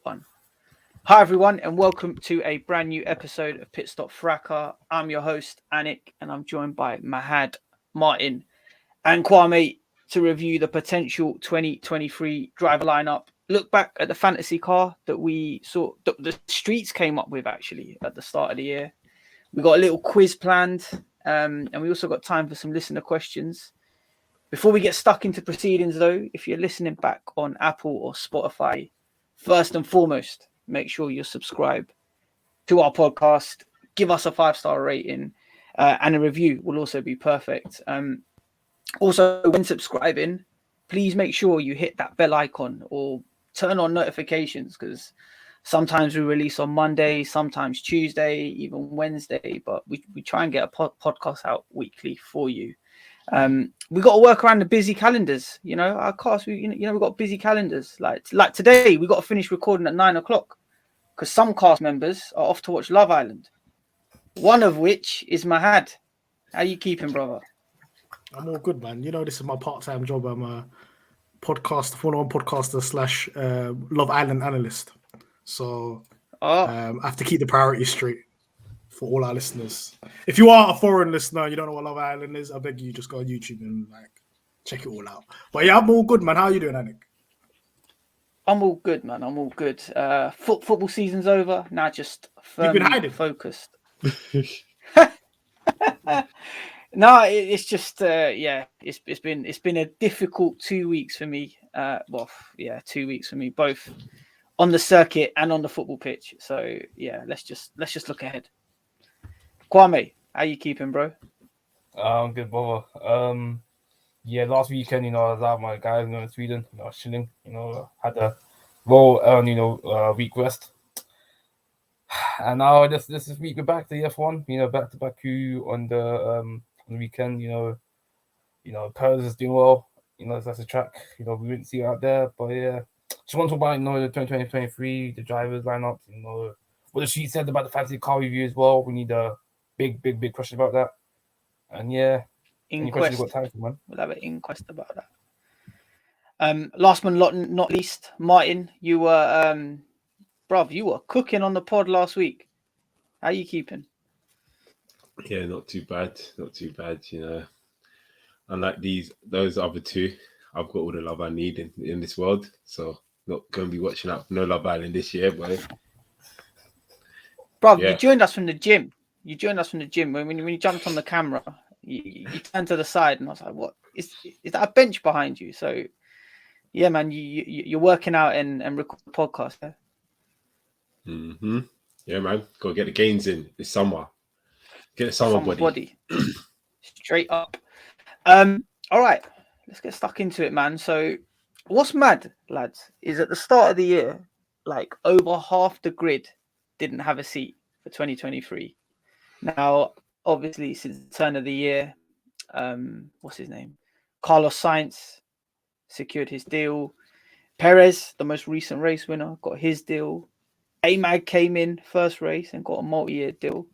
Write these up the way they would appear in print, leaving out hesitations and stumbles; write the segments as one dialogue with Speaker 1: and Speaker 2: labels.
Speaker 1: One. Hi, everyone, and welcome to a brand new episode of Pitstop Fracas. I'm your host, Anik, and I'm joined by Mahad, Martin, and Kwame to review the potential 2023 driver lineup. Look back at the fantasy car that we saw, the streets came up with actually at the start of the year. We got a little quiz planned, and we also got time for some listener questions. Before we get stuck into proceedings, though, if you're listening back on Apple or Spotify, first and foremost, make sure you subscribe to our podcast. Give us a 5-star rating, and a review will also be perfect. Also, when subscribing, please make sure you hit that bell icon or turn on notifications, because sometimes we release on Monday, sometimes Tuesday, even Wednesday, but we try and get a podcast out weekly for you. We got to work around the busy calendars, our cast. We've got busy calendars. Like today, we got to finish recording at 9:00 because some cast members are off to watch Love Island. One of which is Mahad. How you keeping, brother?
Speaker 2: I'm all good, man. This is my part-time job. I'm a Formula One podcaster / Love Island analyst. So I have to keep the priorities straight for all our listeners. If you are a foreign listener, you don't know what Love Island is, I beg you, just go on YouTube and check it all out. But yeah, I'm all good, man. How are you doing, Anik?
Speaker 1: I'm all good, man. I'm all good. Football season's over. Now just firmly focused. No, it's just it's been a difficult 2 weeks for me. 2 weeks for me, both on the circuit and on the football pitch. So yeah, let's just look ahead. Kwame, how you keeping, bro?
Speaker 3: I'm good, brother. Last weekend, I was out with my guys in Sweden. I was chilling. Had a week rest. And now this week we're back to the F1. Back to Baku on the weekend. Perez is doing well. That's a track. We didn't see it out there, but yeah. Just want to talk about the 2023, the drivers lineup. What the sheet said about the fantasy car review as well. We need a big question about that. And yeah,
Speaker 1: inquest.
Speaker 3: Got time for, man?
Speaker 1: We'll have an inquest about that. Last but not least, Martin, you were you were cooking on the pod last week. How you keeping?
Speaker 4: Yeah, not too bad. Unlike those other two, I've got all the love I need in this world. So not going to be watching out for no Love Island this year, but
Speaker 1: You joined us from the gym. When you jumped on the camera. You turned to the side, and I was like, "What is that? A bench behind you?" So, yeah, man, you're working out and record a podcast. Yeah?
Speaker 4: Mm-hmm. Yeah, man, gotta get the gains in this summer. Get the summer body.
Speaker 1: Straight up. All right, let's get stuck into it, man. So, what's mad, lads, is at the start of the year, over half the grid didn't have a seat for 2023. Now, obviously, since the turn of the year, what's his name? Carlos Sainz secured his deal. Perez, the most recent race winner, got his deal. Amag came in first race and got a multi-year deal.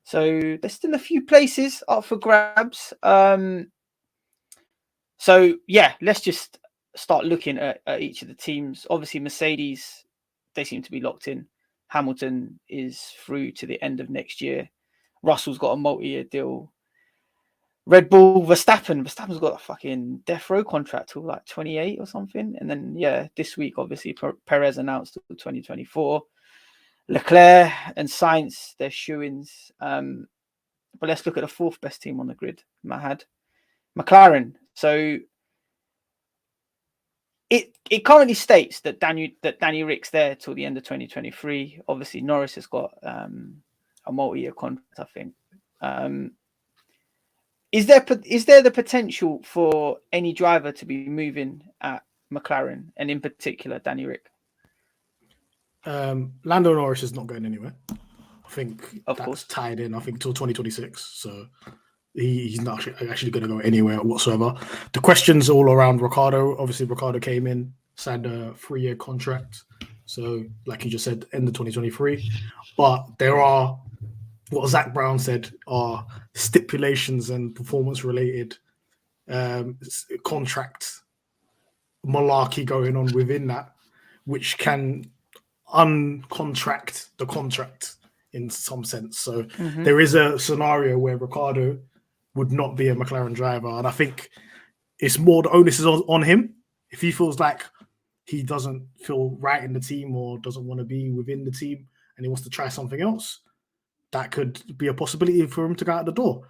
Speaker 1: So there's still a few places up for grabs. So yeah, let's just start looking at each of the teams. Obviously, Mercedes, they seem to be locked in. Hamilton is through to the end of next year. Russell's got a multi-year deal. Red Bull, Verstappen's got a fucking death row contract till 28 or something. And then, this week, obviously, Perez announced till 2024. Leclerc and Sainz, they're shoo-ins. But let's look at the fourth best team on the grid, Mahad. McLaren. So it currently states that Danny Rick's there till the end of 2023. Obviously, Norris has got a multi-year contract, I think. Is there the potential for any driver to be moving at McLaren, and in particular Danny Rick?
Speaker 2: Lando Norris is not going anywhere. I think
Speaker 1: of course
Speaker 2: tied in. I think till 2026. So he's not actually going to go anywhere whatsoever. The questions all around Ricciardo. Obviously, Ricciardo came in, signed a 3-year contract. So, like you just said, end of 2023. But there are, what Zach Brown said, are stipulations and performance-related contract malarkey going on within that, which can uncontract the contract in some sense. So there is a scenario where Ricciardo would not be a McLaren driver, and I think it's more the onus is on him. If he feels like he doesn't feel right in the team or doesn't want to be within the team and he wants to try something else, that could be a possibility for him to go out the door.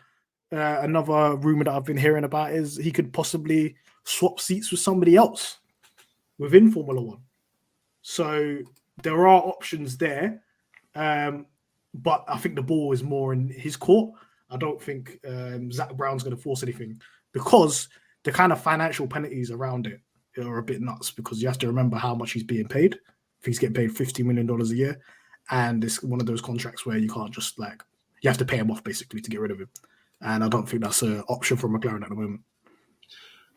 Speaker 2: Another rumor that I've been hearing about is he could possibly swap seats with somebody else within Formula One. So there are options there, but I think the ball is more in his court. I don't think Zach Brown's going to force anything because the kind of financial penalties around it are a bit nuts, because you have to remember how much he's being paid. If he's getting paid $50 million a year, and it's one of those contracts where you can't just you have to pay him off basically to get rid of him. And I don't think that's an option for McLaren at the moment.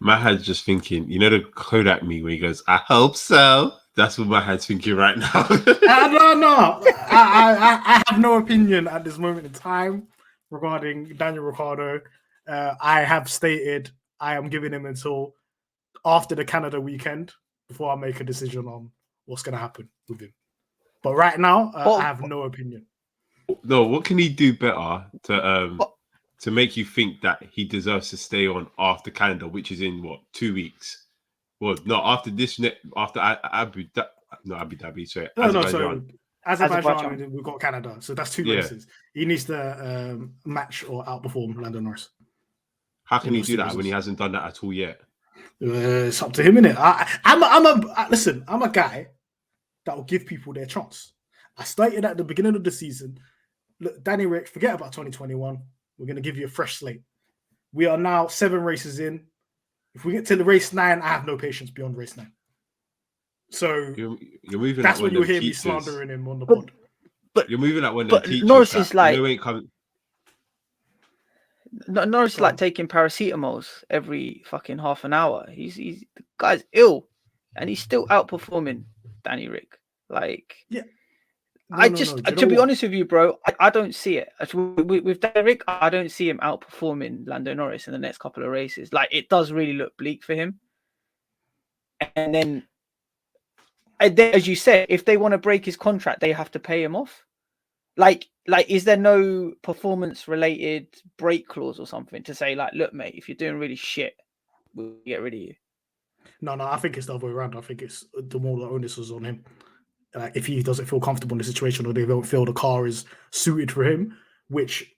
Speaker 4: Mahad's just thinking, the Kodak me when he goes, I hope so. That's what Mahad's thinking right now.
Speaker 2: No. I have no opinion at this moment in time regarding Daniel Ricciardo. I have stated I am giving him until after the Canada weekend before I make a decision on what's going to happen with him. But right now, I have no opinion.
Speaker 4: No, what can he do better to make you think that he deserves to stay on after Canada, which is in 2 weeks? Well, no, after Abu Dhabi. Sorry,
Speaker 2: Azerbaijan. We've got Canada, so that's 2 races. He needs to match or outperform Lando Norris.
Speaker 4: How can he do that when he hasn't done that at all yet?
Speaker 2: It's up to him, innit? I'm a guy that will give people their chance. I stated at the beginning of the season, look, Danny Rick, forget about 2021. We're going to give you a fresh slate. We are now 7 races in. If we get to the race 9, I have no patience beyond race 9. So
Speaker 4: you're moving.
Speaker 2: That's when you'll hear me slandering him on the pod.
Speaker 4: But you're moving like when the teachers.
Speaker 1: Norris is like.
Speaker 2: Norris
Speaker 1: is like taking paracetamols every fucking half an hour. He's the guy's ill, and he's still outperforming Danny Rick. To be honest with you, bro, I don't see it. With Danny Rick, I don't see him outperforming Lando Norris in the next couple of races. It does really look bleak for him. And then, as you said, if they want to break his contract, they have to pay him off. Is there no performance-related break clause or something to say, look, mate, if you're doing really shit, we'll get rid of you?
Speaker 2: No, I think it's the other way around. I think it's the more the onus is on him. If he doesn't feel comfortable in the situation or they don't feel the car is suited for him, which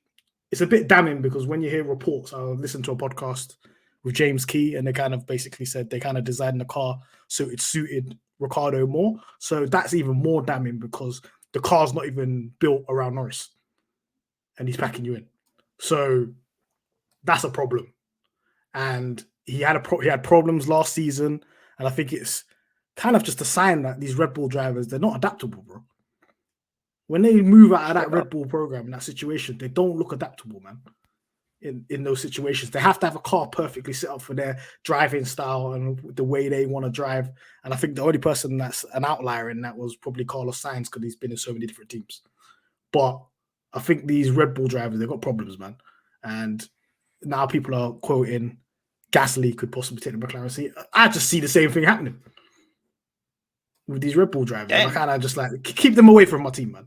Speaker 2: is a bit damning because when you hear reports, I listened to a podcast with James Key and they kind of basically said they kind of designed the car so it suited Ricciardo more. So that's even more damning because the car's not even built around Norris and he's packing you in. So that's a problem. And he had problems last season. And I think it's kind of just a sign that these Red Bull drivers, they're not adaptable, bro. When they move out of that Red Bull program in that situation, they don't look adaptable, man. In those situations, they have to have a car perfectly set up for their driving style and the way they want to drive. And I think the only person that's an outlier in that was probably Carlos Sainz because he's been in so many different teams. But I think these Red Bull drivers, they've got problems, man. And now people are quoting Gasly could possibly take the McLaren seat. I just see the same thing happening with these Red Bull drivers. I kind of just keep them away from my team, man.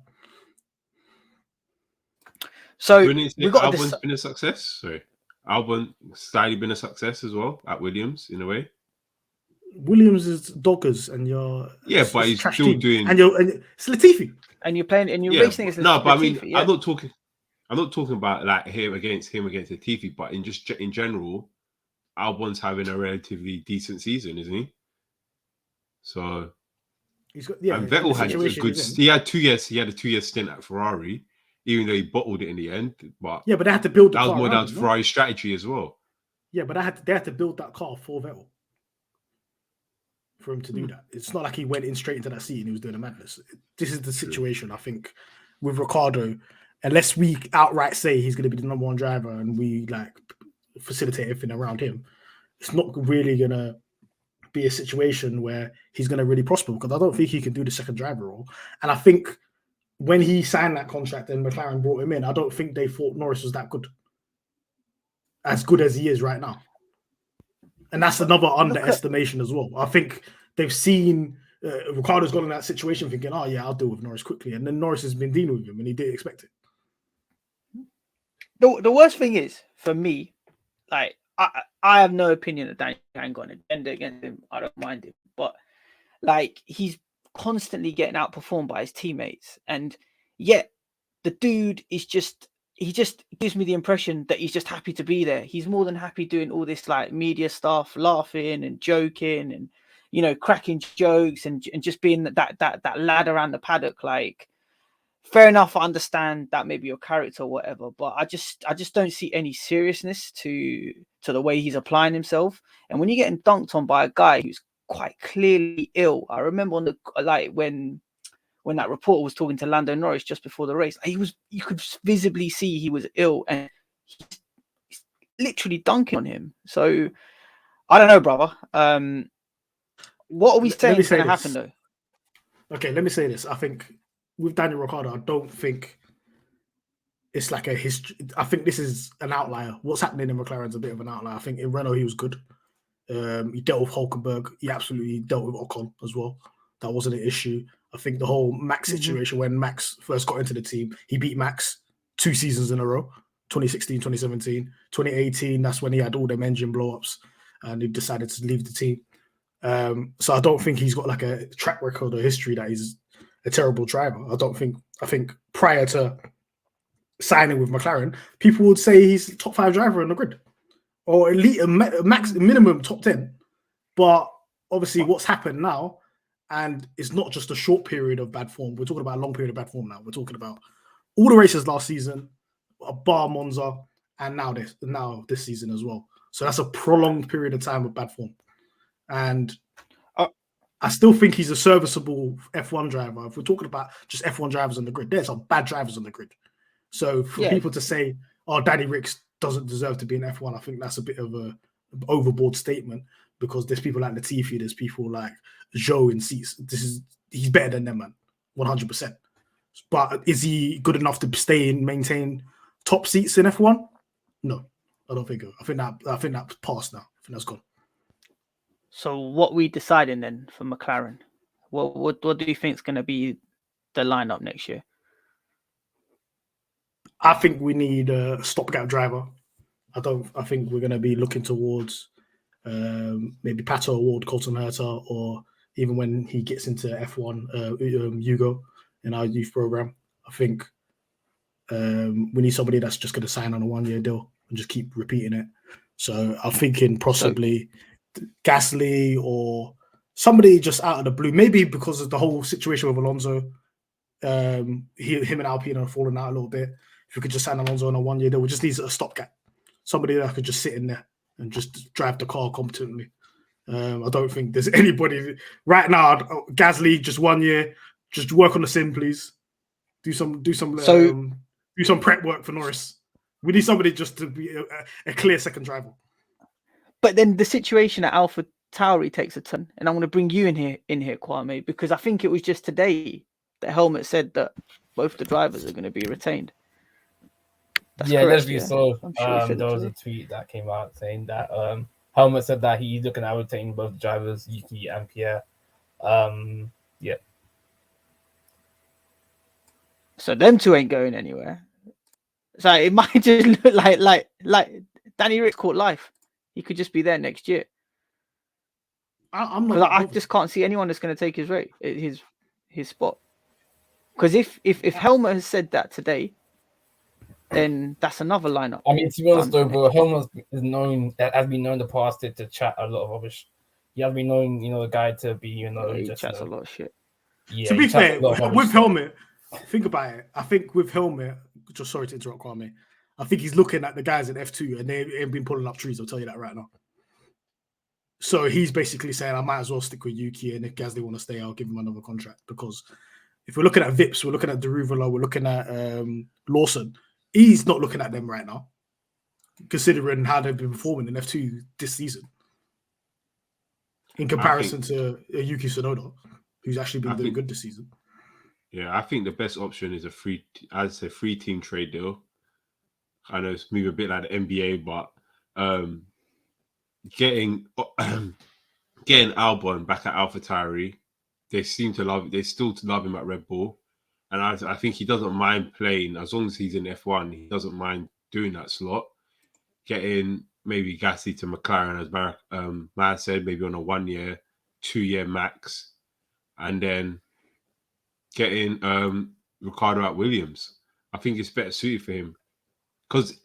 Speaker 1: So
Speaker 4: we got Albon's been a success. Sorry, Albon slightly been a success as well at Williams in a way.
Speaker 2: Williams is doggers, and you're
Speaker 4: but he's still doing.
Speaker 2: And it's Latifi,
Speaker 1: and you're playing, and you're racing against.
Speaker 4: No, but Latifi, I'm not talking about him against Latifi, but in general, Albon's having a relatively decent season, isn't he? So
Speaker 2: he's got
Speaker 4: and Vettel had a good. He had 2 years. He had a 2-year stint at Ferrari. Even though he bottled it in the end, but
Speaker 2: they had to build the car.
Speaker 4: That was more down to Ferrari's strategy as well.
Speaker 2: Yeah, but they had to build that car for Vettel for him to do that. It's not like he went in straight into that seat and he was doing a madness. This is the situation, I think, with Ricciardo. Unless we outright say he's going to be the number 1 driver and we facilitate everything around him, it's not really going to be a situation where he's going to really prosper because I don't think he can do the second driver role. And I think when he signed that contract and McLaren brought him in, I don't think they thought Norris was that good. As good as he is right now. And that's another underestimation as well. I think they've seen Ricardo's gone in that situation thinking, oh yeah, I'll deal with Norris quickly, and then Norris has been dealing with him, and he didn't expect it.
Speaker 1: The worst thing is for me, like I have no opinion that Danny ain't got an agenda against him. I don't mind him, but like he's constantly getting outperformed by his teammates, and yet the dude is he just gives me the impression that he's just happy to be there. He's more than happy doing all this like media stuff, laughing and joking and, you know, cracking jokes and just being that lad around the paddock. Like, fair enough, I understand that maybe your character or whatever, but I just don't see any seriousness to the way he's applying himself. And when you're getting dunked on by a guy who's quite clearly ill, I remember on the like when that reporter was talking to Lando Norris just before the race, you could visibly see he was ill, and he's literally dunking on him. So I don't know, brother. What are we saying is going to happen, though?
Speaker 2: Okay, let me say this. I think with Daniel Ricciardo, I don't think it's like a history. I think this is an outlier. What's happening in McLaren's a bit of an outlier. I think in Renault he was good. He dealt with Hulkenberg. He absolutely dealt with Ocon as well. That wasn't an issue. I think the whole Max situation when Max first got into the team, he beat Max 2 seasons in a row, 2016, 2017. 2018, that's when he had all them engine blow-ups and he decided to leave the team. So I don't think he's got like a track record or history that he's a terrible driver. I think prior to signing with McLaren, people would say he's top 5 driver on the grid or elite, max minimum top 10. But obviously what's happened now, and it's not just a short period of bad form. We're talking about a long period of bad form now. We're talking about all the races last season, bar Monza, and now this season as well. So that's a prolonged period of time of bad form. And I still think he's a serviceable F1 driver. If we're talking about just F1 drivers on the grid, there's some bad drivers on the grid. So for people to say, oh, Danny Ricks doesn't deserve to be in F1, I think that's a bit of an overboard statement, because there's people like Latifi, there's people like Joe in seats. He's better than them, man, 100%. But is he good enough to stay and maintain top seats in F1? No, I don't think so. I think that's passed now. I think that's gone.
Speaker 1: So what we deciding then for McLaren? What do you think is going to be the lineup next year?
Speaker 2: I think we need a stopgap driver. I think we're going to be looking towards maybe Pato Award, Colton Herta, or even when he gets into F1, Hugo in our youth program. I think we need somebody that's just going to sign on a 1-year deal and just keep repeating it. So I'm thinking possibly Gasly or somebody just out of the blue, maybe because of the whole situation with Alonso. Him and Alpine are falling out a little bit. If we could just sign Alonso on a 1-year deal, we just need a stopgap. Somebody that could just sit in there and just drive the car competently. I don't think there's anybody right now. Gasly, just 1 year, just work on the sim, please. Do some prep work for Norris. We need somebody just to be a clear second driver.
Speaker 1: But then the situation at Alpha Tauri takes a turn, and I want to bring you in here, Kwame, because I think it was just today that Helmut said that both the drivers are going to be retained.
Speaker 3: That's correct, we saw. There was a tweet that came out saying that Helmut said that he's looking at retaining both drivers, Yuki and Pierre.
Speaker 1: So them two ain't going anywhere. So it might just look like Danny Rick caught life. He could just be there next year. I just can't see anyone that's going to take his spot. Because if Helmut has said that today, then that's another lineup.
Speaker 3: I mean, to be honest though, bro, Helmut has been known in the past to chat a lot of rubbish. He has been known, the guy to be,
Speaker 1: he
Speaker 3: just
Speaker 1: chats a lot of shit.
Speaker 2: Yeah, to be fair, with Helmut, think about it. I think with Helmut, just sorry to interrupt, Kwame. I think he's looking at the guys in F2 and they ain't been pulling up trees. I'll tell you that right now. So he's basically saying, I might as well stick with Yuki, and if Gasly want to stay, I'll give him another contract. Because if we're looking at Vips, we're looking at Deruvalo, we're looking at Lawson. He's not looking at them right now, considering how they've been performing in F2 this season. In comparison to Yuki Tsunoda, who's actually been doing good this season.
Speaker 4: Yeah, I think the best option is a free team trade deal. I know it's moving a bit like the NBA, but getting Albon back at AlphaTauri they seem to love. They still love him at Red Bull, and I think he doesn't mind playing as long as he's in F1. He doesn't mind doing that slot, getting maybe Gasly to McLaren, as Mahad said, maybe on a 1 year, 2 year max, and then getting Ricardo at Williams. I think it's better suited for him because,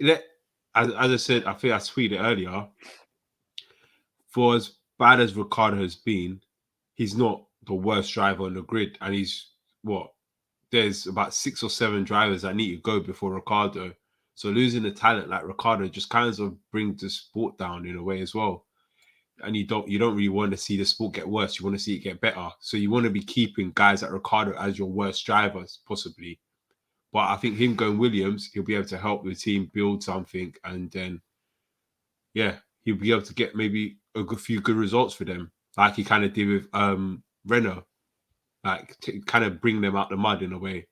Speaker 4: as I said, I think I tweeted earlier. For as bad as Ricardo has been, he's not the worst driver on the grid, and there's about 6 or 7 drivers that need to go before Ricardo. So losing a talent like Ricardo just kind of brings the sport down in a way as well. And you don't really want to see the sport get worse. You want to see it get better. So you want to be keeping guys like Ricardo as your worst drivers, possibly. But I think him going Williams, he'll be able to help the team build something, and then, he'll be able to get maybe a few good results for them, like he kind of did with Renault, like to kind of bring them out the mud in a way.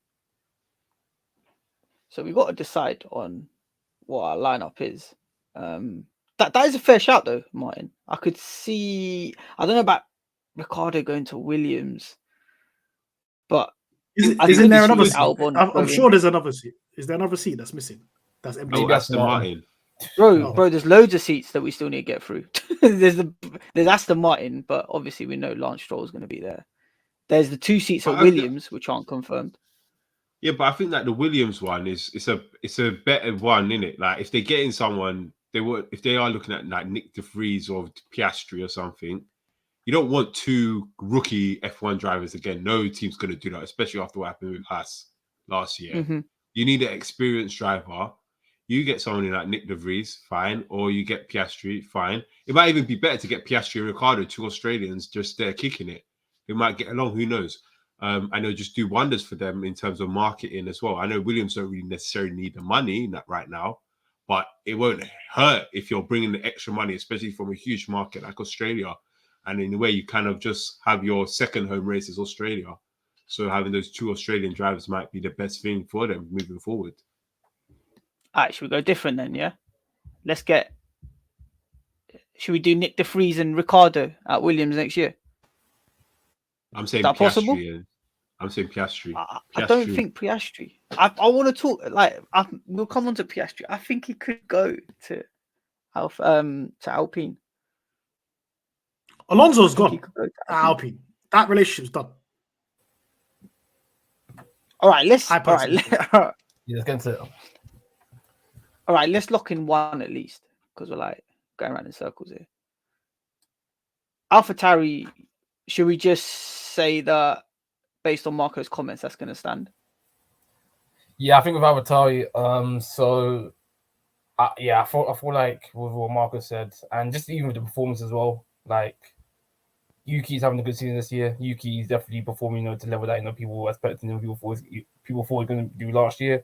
Speaker 1: So we've got to decide on what our lineup is. That is a fair shout, though, Martin. I could see. I don't know about Ricardo going to Williams, but
Speaker 2: isn't there another seat?
Speaker 1: Albon
Speaker 2: I'm sure there's another seat. Is there another seat that's missing? That's empty.
Speaker 4: Oh, Aston Martin.
Speaker 1: Bro, there's loads of seats that we still need to get through. there's Aston Martin, but obviously we know Lance Stroll is going to be there. There's the 2 seats at Williams, which aren't confirmed.
Speaker 4: Yeah, but I think that the Williams one it's a better one, isn't it? Like if they're getting someone, if they are looking at like Nick de Vries or Piastri or something, you don't want 2 rookie F1 drivers again. No team's going to do that, especially after what happened with Haas last year.
Speaker 1: Mm-hmm.
Speaker 4: You need an experienced driver. You get someone like Nick de Vries, fine, or you get Piastri, fine. It might even be better to get Piastri and Ricardo, 2 Australians, just there kicking it. They might get along, who knows? And it'll just do wonders for them in terms of marketing as well. I know Williams don't really necessarily need the money right now, but it won't hurt if you're bringing the extra money, especially from a huge market like Australia. And in a way, you kind of just have your second home race is Australia. So having those 2 Australian drivers might be the best thing for them moving forward.
Speaker 1: All right, should we go different then, yeah? Should we do Nick de Vries and Ricardo at Williams next year?
Speaker 4: I'm saying
Speaker 1: Piastri. Possible?
Speaker 4: I'm saying Piastri.
Speaker 1: I don't think Piastri. I want to talk, we'll come on to Piastri. I think he could go to Alpine.
Speaker 2: Alonso's gone. Alpine. That relationship's done.
Speaker 1: All right, let's
Speaker 3: let's get into it.
Speaker 1: All right, let's lock in one at least, because we're like going around in circles here. AlphaTauri, should we just say that based on Marco's comments, that's going to stand?
Speaker 3: Yeah, I think with AlphaTauri, I feel like with what Marco said, and just even with the performance as well, like Yuki's having a good season this year. Yuki's definitely performing, to level that people were expecting him. People thought he was going to do last year.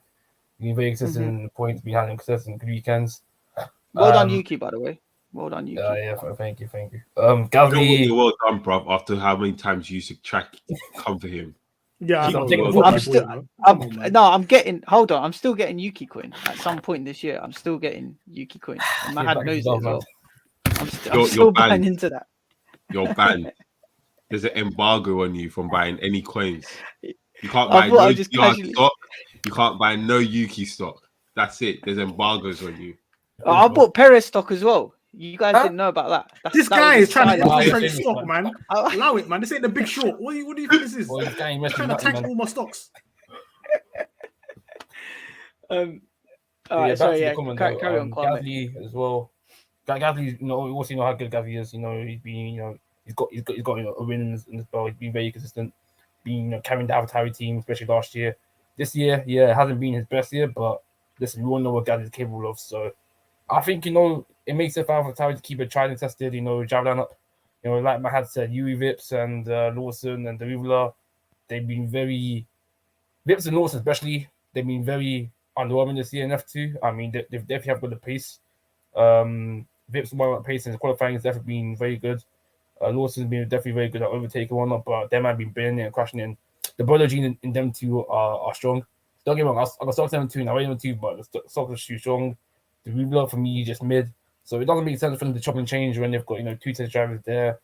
Speaker 3: Being very consistent in the points, behind him consistent good weekends.
Speaker 1: Well done, Yuki, by the way. Well done, Yuki.
Speaker 3: Thank you. Gasly,
Speaker 4: you're well done, bro. After how many times you used to come for him.
Speaker 2: Yeah,
Speaker 1: I'm getting. Hold on, I'm still getting Yuki coin at some point this year. I'm still getting Yuki coin. And Mahad knows it as well. I'm still buying into that.
Speaker 4: You're banned. There's an embargo on you from buying any coins. You can't buy no stock. You can't buy no Yuki stock. That's it. There's embargoes on you.
Speaker 1: I bought Perez stock as well. You guys didn't know about that.
Speaker 2: This guy is trying to infiltrate stock, man. Allow it, man. This ain't the Big Short. What do you think this is? Well, trying to tank all my stocks.
Speaker 1: All right, sorry, carry on, Kwame.
Speaker 3: Gasly as well. Gasly, we also know how good Gasly is. He's been, he's got a win in this belt. He's been very consistent. Been carrying the AlphaTauri team, especially last year. This year, it hasn't been his best year, but listen, we all know what Gasly is capable of. So I think it makes it for AlphaTauri to keep it tried and tested. Drive down up. Like Mahad said, Yuri Vips and Lawson and Derivla, they've been very Vips and Lawson especially. They've been very underwhelming this year in F2. I mean, they definitely have got the pace. Vips and pace in qualifying has definitely been very good. Lawson's been definitely very good at overtaking one up, but they might be bending and crashing in. The brother gene in them two are strong. Don't get me wrong, I got stock them too, and I rate them too, but the stock is too strong. The Rubler for me just mid. So it doesn't make sense for them to chop and change when they've got 2 test drivers there.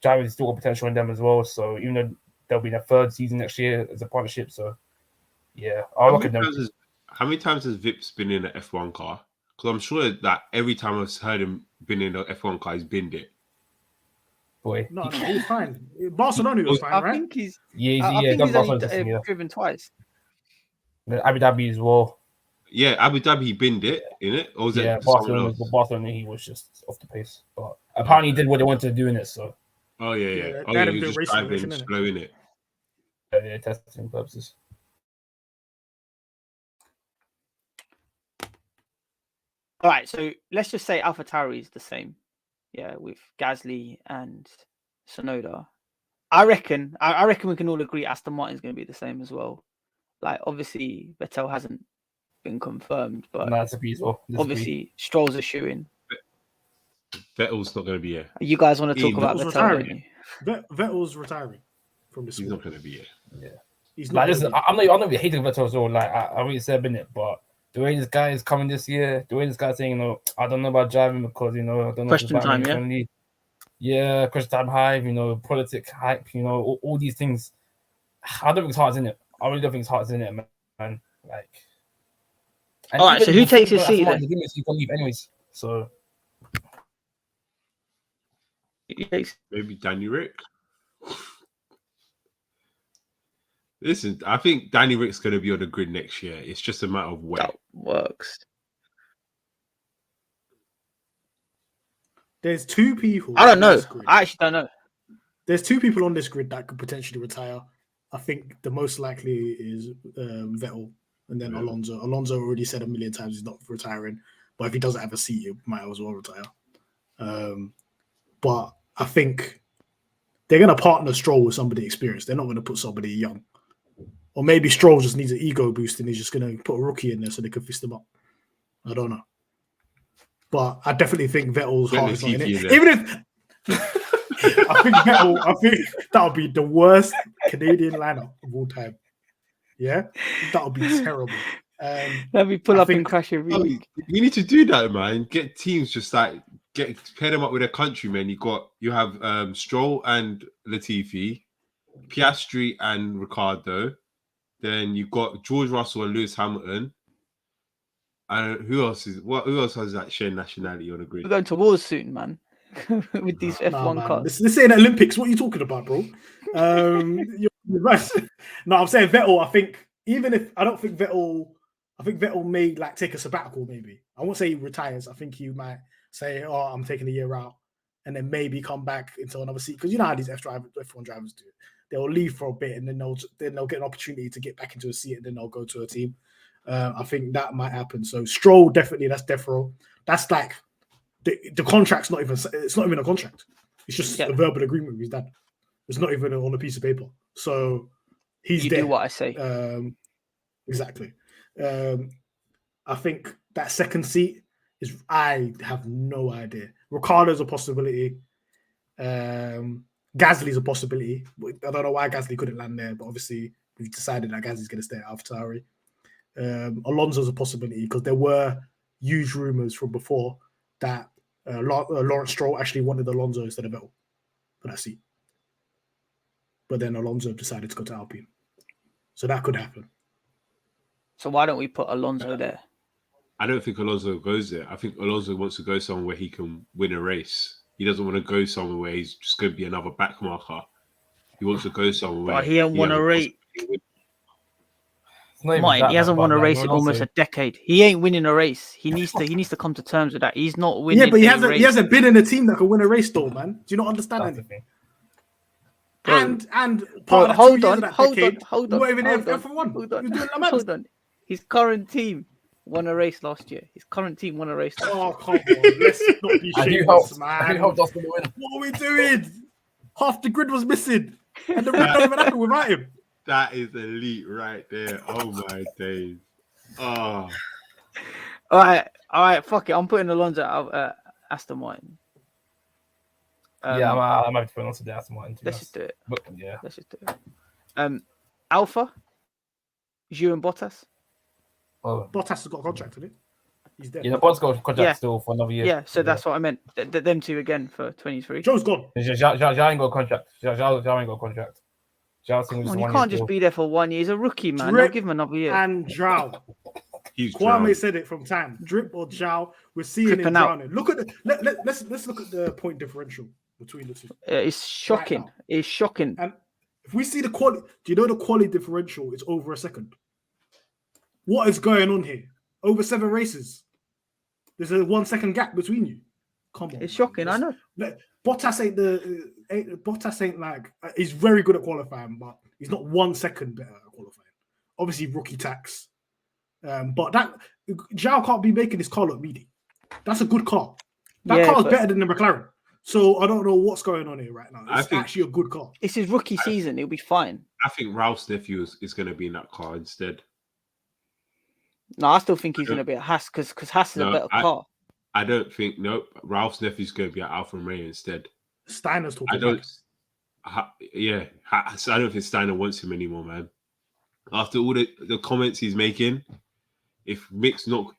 Speaker 3: Drivers still got potential in them as well. So even though they'll be in their third season next year as a partnership. So yeah, I'll look at them.
Speaker 4: How many times has Vips been in an F1 car? Because I'm sure that every time I've heard him been in an F1 car, he's binned it.
Speaker 3: Boy,
Speaker 2: No, he was fine. Barcelona was fine, right?
Speaker 1: I think he's
Speaker 3: only
Speaker 1: driven twice.
Speaker 3: Abu Dhabi as well.
Speaker 4: Yeah, Abu Dhabi he binned it, innit? Or was it
Speaker 3: Barcelona he was just off the pace. But apparently he did what they wanted to do in it, so
Speaker 4: Oh yeah. He was just driving slow in it.
Speaker 3: Yeah, testing purposes.
Speaker 1: All right, so let's just say AlphaTauri is the same, with Gasly and Tsunoda. I reckon we can all agree Aston Martin's going to be the same as well. Like, obviously, Vettel hasn't been confirmed, but obviously Stroll's a shoe-in.
Speaker 4: Vettel's not going to be here.
Speaker 1: You guys want to talk about Vettel, don't you?
Speaker 2: Vettel's retiring from this.
Speaker 4: He's not going to be here.
Speaker 2: Yeah, he's
Speaker 3: not. Listen, I'm not really hating Vettel as well. Like I already said in it, but the way this guy is coming this year, the way this guy's saying, I don't know about driving because I don't know.
Speaker 1: Question time,
Speaker 3: yeah, question time hype, politic hype, all these things. I don't think his heart's in it. I really don't think his heart's in it, man. Like,
Speaker 1: all right. So who takes his seat then?
Speaker 3: You can leave anyways. So
Speaker 4: maybe Danny Rick. Listen, I think Danny Rick's going to be on the grid next year. It's just a matter of when.
Speaker 1: That works.
Speaker 2: There's two people.
Speaker 1: I don't know. I actually don't know.
Speaker 2: There's two people on this grid that could potentially retire. I think the most likely is Vettel and then Alonso. Alonso already said a million times he's not retiring, but if he doesn't have a seat, he might as well retire. But I think they're going to partner Stroll with somebody experienced. They're not going to put somebody young. Or maybe Stroll just needs an ego boost and he's just going to put a rookie in there so they can fist him up. I don't know. But I definitely think Vettel's heart is not in it. Even if I think that would be the worst Canadian lineup of all time. Yeah? That would be terrible.
Speaker 1: Let me pull up and crash every week.
Speaker 4: You need to do that, man. Get teams just like pair them up with a countryman. You have Stroll and Latifi, Piastri and Ricciardo. Then you've got George Russell and Lewis Hamilton. And who else has that shared nationality on the grid?
Speaker 1: We're going to wars soon, man. With these F1 cars.
Speaker 2: This ain't Olympics. What are you talking about, bro? You're right. No, I'm saying Vettel. I think Vettel may like take a sabbatical. Maybe I won't say he retires. I think he might say, "Oh, I'm taking a year out," and then maybe come back into another seat because you know how these F1 drivers do it. They'll leave for a bit and then they'll get an opportunity to get back into a seat and then they'll go to a team. I think that might happen. So Stroll definitely, that's death row. That's like the contract's not even a contract. It's just a verbal agreement with his dad. It's not even on a piece of paper. So he's
Speaker 1: you
Speaker 2: there.
Speaker 1: do what I say.
Speaker 2: Exactly. I think that second seat is, I have no idea. Ricciardo's a possibility. Gasly's a possibility. I don't know why Gasly couldn't land there, but obviously we've decided that Gasly's going to stay at AlphaTauri. Alonso's a possibility because there were huge rumors from before that Lawrence Stroll actually wanted Alonso instead of Vettel for that seat. But then Alonso decided to go to Alpine. So that could happen.
Speaker 1: So why don't we put Alonso there?
Speaker 4: I don't think Alonso goes there. I think Alonso wants to go somewhere where he can win a race. He doesn't want to go somewhere where he's just going to be another backmarker. He wants to go somewhere where
Speaker 1: he ain't won a race. He hasn't won a race in almost a decade. He ain't winning a race. He needs to come to terms with that. He's not winning.
Speaker 2: Yeah, but he hasn't been in a team that can win a race, though, man. Do you not understand anything? And
Speaker 1: hold on. His current team won a race last year.
Speaker 2: Oh, come on. Let's not be shameless, man. What are we doing? Half the grid was missing. And the red don't even happen without him.
Speaker 4: That is elite right there. Oh, my days. Oh.
Speaker 1: All right. Fuck it. I'm putting Alonso out Aston Martin.
Speaker 3: I might put Alonso at Aston Martin.
Speaker 1: Let's just do it.
Speaker 3: But, yeah.
Speaker 1: Let's just do it. Alpha, Zhou and Bottas.
Speaker 2: Oh. Bottas has got a contract, hasn't he? He's dead.
Speaker 3: Yeah, Bottas got a contract still for another year.
Speaker 1: Yeah, so that's what I meant. Them two again for 23.
Speaker 2: Zhou's gone.
Speaker 3: Zhou ain't got a contract. Zhou ain't got a contract.
Speaker 1: You can't just be there for 1 year. He's a rookie, man.
Speaker 2: Drip
Speaker 1: They'll give him another year.
Speaker 2: And drown. Kwame said it from time. Drip or drown. We're seeing him drowning. Look at let's look at the point differential between the two.
Speaker 1: It's shocking. Right, it's shocking.
Speaker 2: And if we see the quality, do you know the quality differential is over a second? What is going on here? Over 7 races. There's a 1 second gap between you. Come on.
Speaker 1: It's shocking, I know.
Speaker 2: Bottas ain't like he's very good at qualifying, but he's not 1 second better at qualifying. Obviously, rookie tax. But that Zhao can't be making this car look meaty. That's a good car. That car is better than the McLaren. So I don't know what's going on here right now. It's actually a good car.
Speaker 1: It's his rookie season. He'll be fine.
Speaker 4: I think Ralph's nephew is going to be in that car instead.
Speaker 1: No, I still think he's going to be at Haas because Haas is a better car.
Speaker 4: I don't think. Nope. Ralph's nephew's going to be at Alfa Romeo instead.
Speaker 2: Steiner's talking.
Speaker 4: I don't think Steiner wants him anymore, man. After all the comments he's making, if Mick's not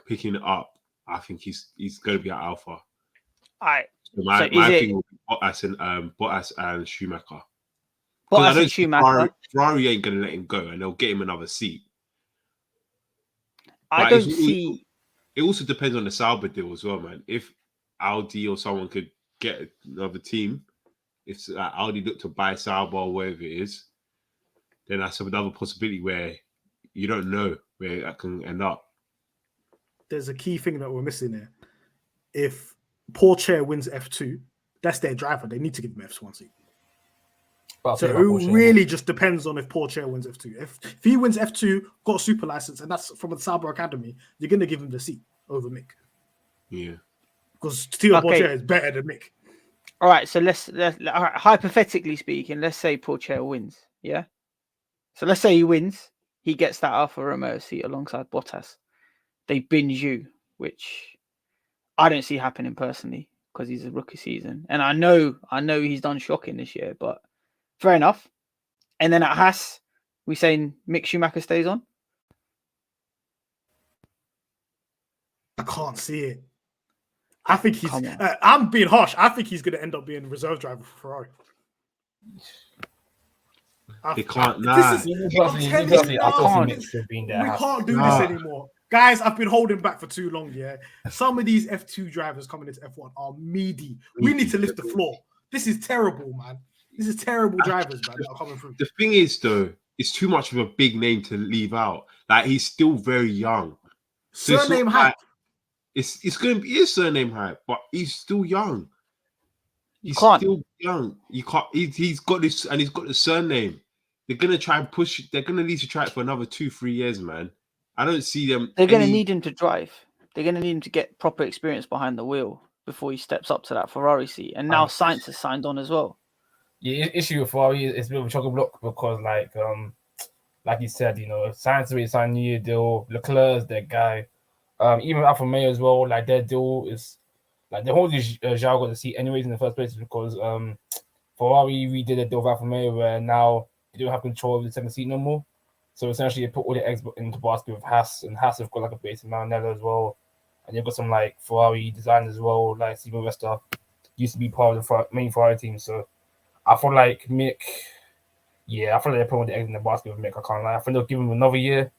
Speaker 4: picking it up, I think he's going to be at Alpha.
Speaker 1: All right.
Speaker 4: So my thing will be Bottas and Schumacher.
Speaker 1: Bottas and Schumacher.
Speaker 4: Ferrari ain't going to let him go, and they'll get him another seat.
Speaker 1: I don't see.
Speaker 4: It also depends on the Sauber deal as well, man. If Audi or someone could get another team, if Audi look to buy Sauber or whatever it is, then that's another possibility where you don't know where that can end up.
Speaker 2: There's a key thing that we're missing here. If Porsche wins F2, that's their driver. They need to give him F1 seat. So it really just depends on if Porsche wins F2. If he wins F2, got a super license, and that's from the Sauber Academy, you're going to give him the seat over Mick.
Speaker 4: Yeah.
Speaker 2: Because Theo Porsche is better than Mick.
Speaker 1: All right, so let's hypothetically speaking, let's say Porsche wins, yeah? So let's say he wins, he gets that Alfa Romeo seat alongside Bottas. They binge you, which I don't see happening personally because he's a rookie season. And I know he's done shocking this year, but fair enough. And then at Haas, we saying Mick Schumacher stays on?
Speaker 2: I can't see it. I think he's... I'm being harsh. I think he's going to end up being a reserve driver for Ferrari.
Speaker 4: He can't.
Speaker 2: We can't do this anymore. Guys, I've been holding back for too long, yeah? Some of these F2 drivers coming into F1 are meaty. We need to lift the floor. This is terrible, man. This is terrible drivers, man, that are coming through.
Speaker 4: The thing is, though, it's too much of a big name to leave out. Like, he's still very young.
Speaker 2: So surname hype.
Speaker 4: It's going to be his surname hype, but he's still young. He's still young. You can't. He's got this, and he's got the surname. They're gonna try and push. They're gonna need to try it for another 2-3 years, man. I don't see them.
Speaker 1: They're gonna need him to drive. They're gonna need him to get proper experience behind the wheel before he steps up to that Ferrari seat. And now Sainz has signed on as well.
Speaker 3: Yeah, issue with Ferrari is a bit of a chock-a-block because, like you said, you know, Sainz already signed a new deal. Leclerc's their guy. Even Alfa Romeo as well. Like their deal is like the whole Zhao got the seat anyways in the first place because Ferrari redid a deal with Alfa Romeo where now they don't have control of the second seat no more. So essentially, they put all the eggs into basket with Haas, and Haas have got like a base in Maranello as well, and they've got some like Ferrari design as well. Like Steven Wester used to be part of the main Ferrari team, so I feel like Mick. Yeah, I feel like they're putting the eggs in the basket with Mick. I can't lie. I think they'll give him another year.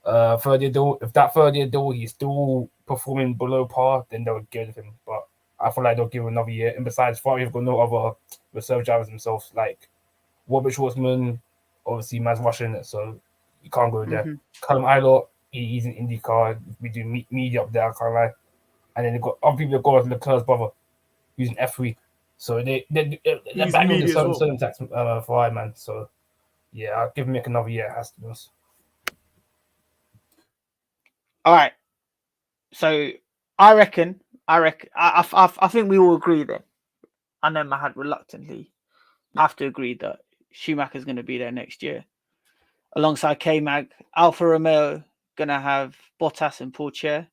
Speaker 3: Third year deal. If that third year deal he's still performing below par, then they'll give him. But I feel like they'll give him another year. And besides, Ferrari have got no other reserve drivers themselves. Like Robert Schwartzman, obviously man's rushing it, so you can't go there. Callum Eilert, he's an IndyCar. We do media up there, I can't lie. And then they've got other people that go with Leclerc's brother, who's an F3. So they're banging the certain tax Ferrari, man. So yeah, I'll give Mick another year. It has to be honest.
Speaker 1: All right. So I think we all agree then. I know Mahad reluctantly have to agree that Schumacher's going to be there next year. Alongside K-Mag, Alfa Romeo going to have Bottas and Porsche.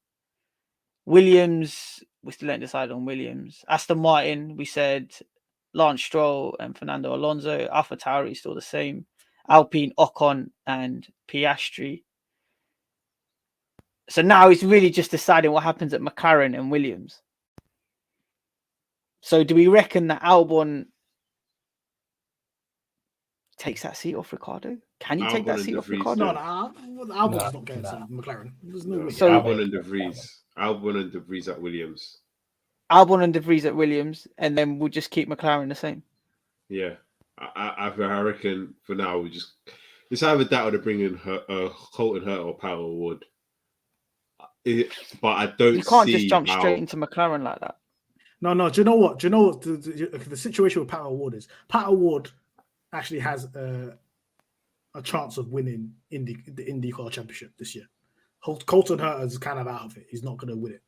Speaker 1: Williams, we still ain't decided on Williams. Aston Martin, we said Lance Stroll and Fernando Alonso. AlphaTauri still the same. Alpine, Ocon and Piastri. So now it's really just deciding what happens at McLaren and Williams. So do we reckon that Albon takes that seat off Ricardo? Can he
Speaker 4: Albon
Speaker 1: take that
Speaker 4: and
Speaker 1: seat
Speaker 4: De
Speaker 1: off
Speaker 4: Vries,
Speaker 1: Ricardo?
Speaker 2: No, Albon's not getting to McLaren. There's no way.
Speaker 1: So-
Speaker 4: Albon and De Vries. Albon and De Vries at Williams.
Speaker 1: Albon and De Vries at Williams, and then we'll just keep McLaren the same.
Speaker 4: Yeah, I reckon for now we just it's either that or to bring in Colton Hurt or Power Ward. But I don't.
Speaker 1: You can't just
Speaker 4: see
Speaker 1: jump
Speaker 4: how...
Speaker 1: straight into McLaren like that.
Speaker 2: No. Do you know what? The situation with Power Ward is? Power Ward actually has a chance of winning the IndyCar Championship this year. Colton Hurt is kind of out of it. He's not going to win it.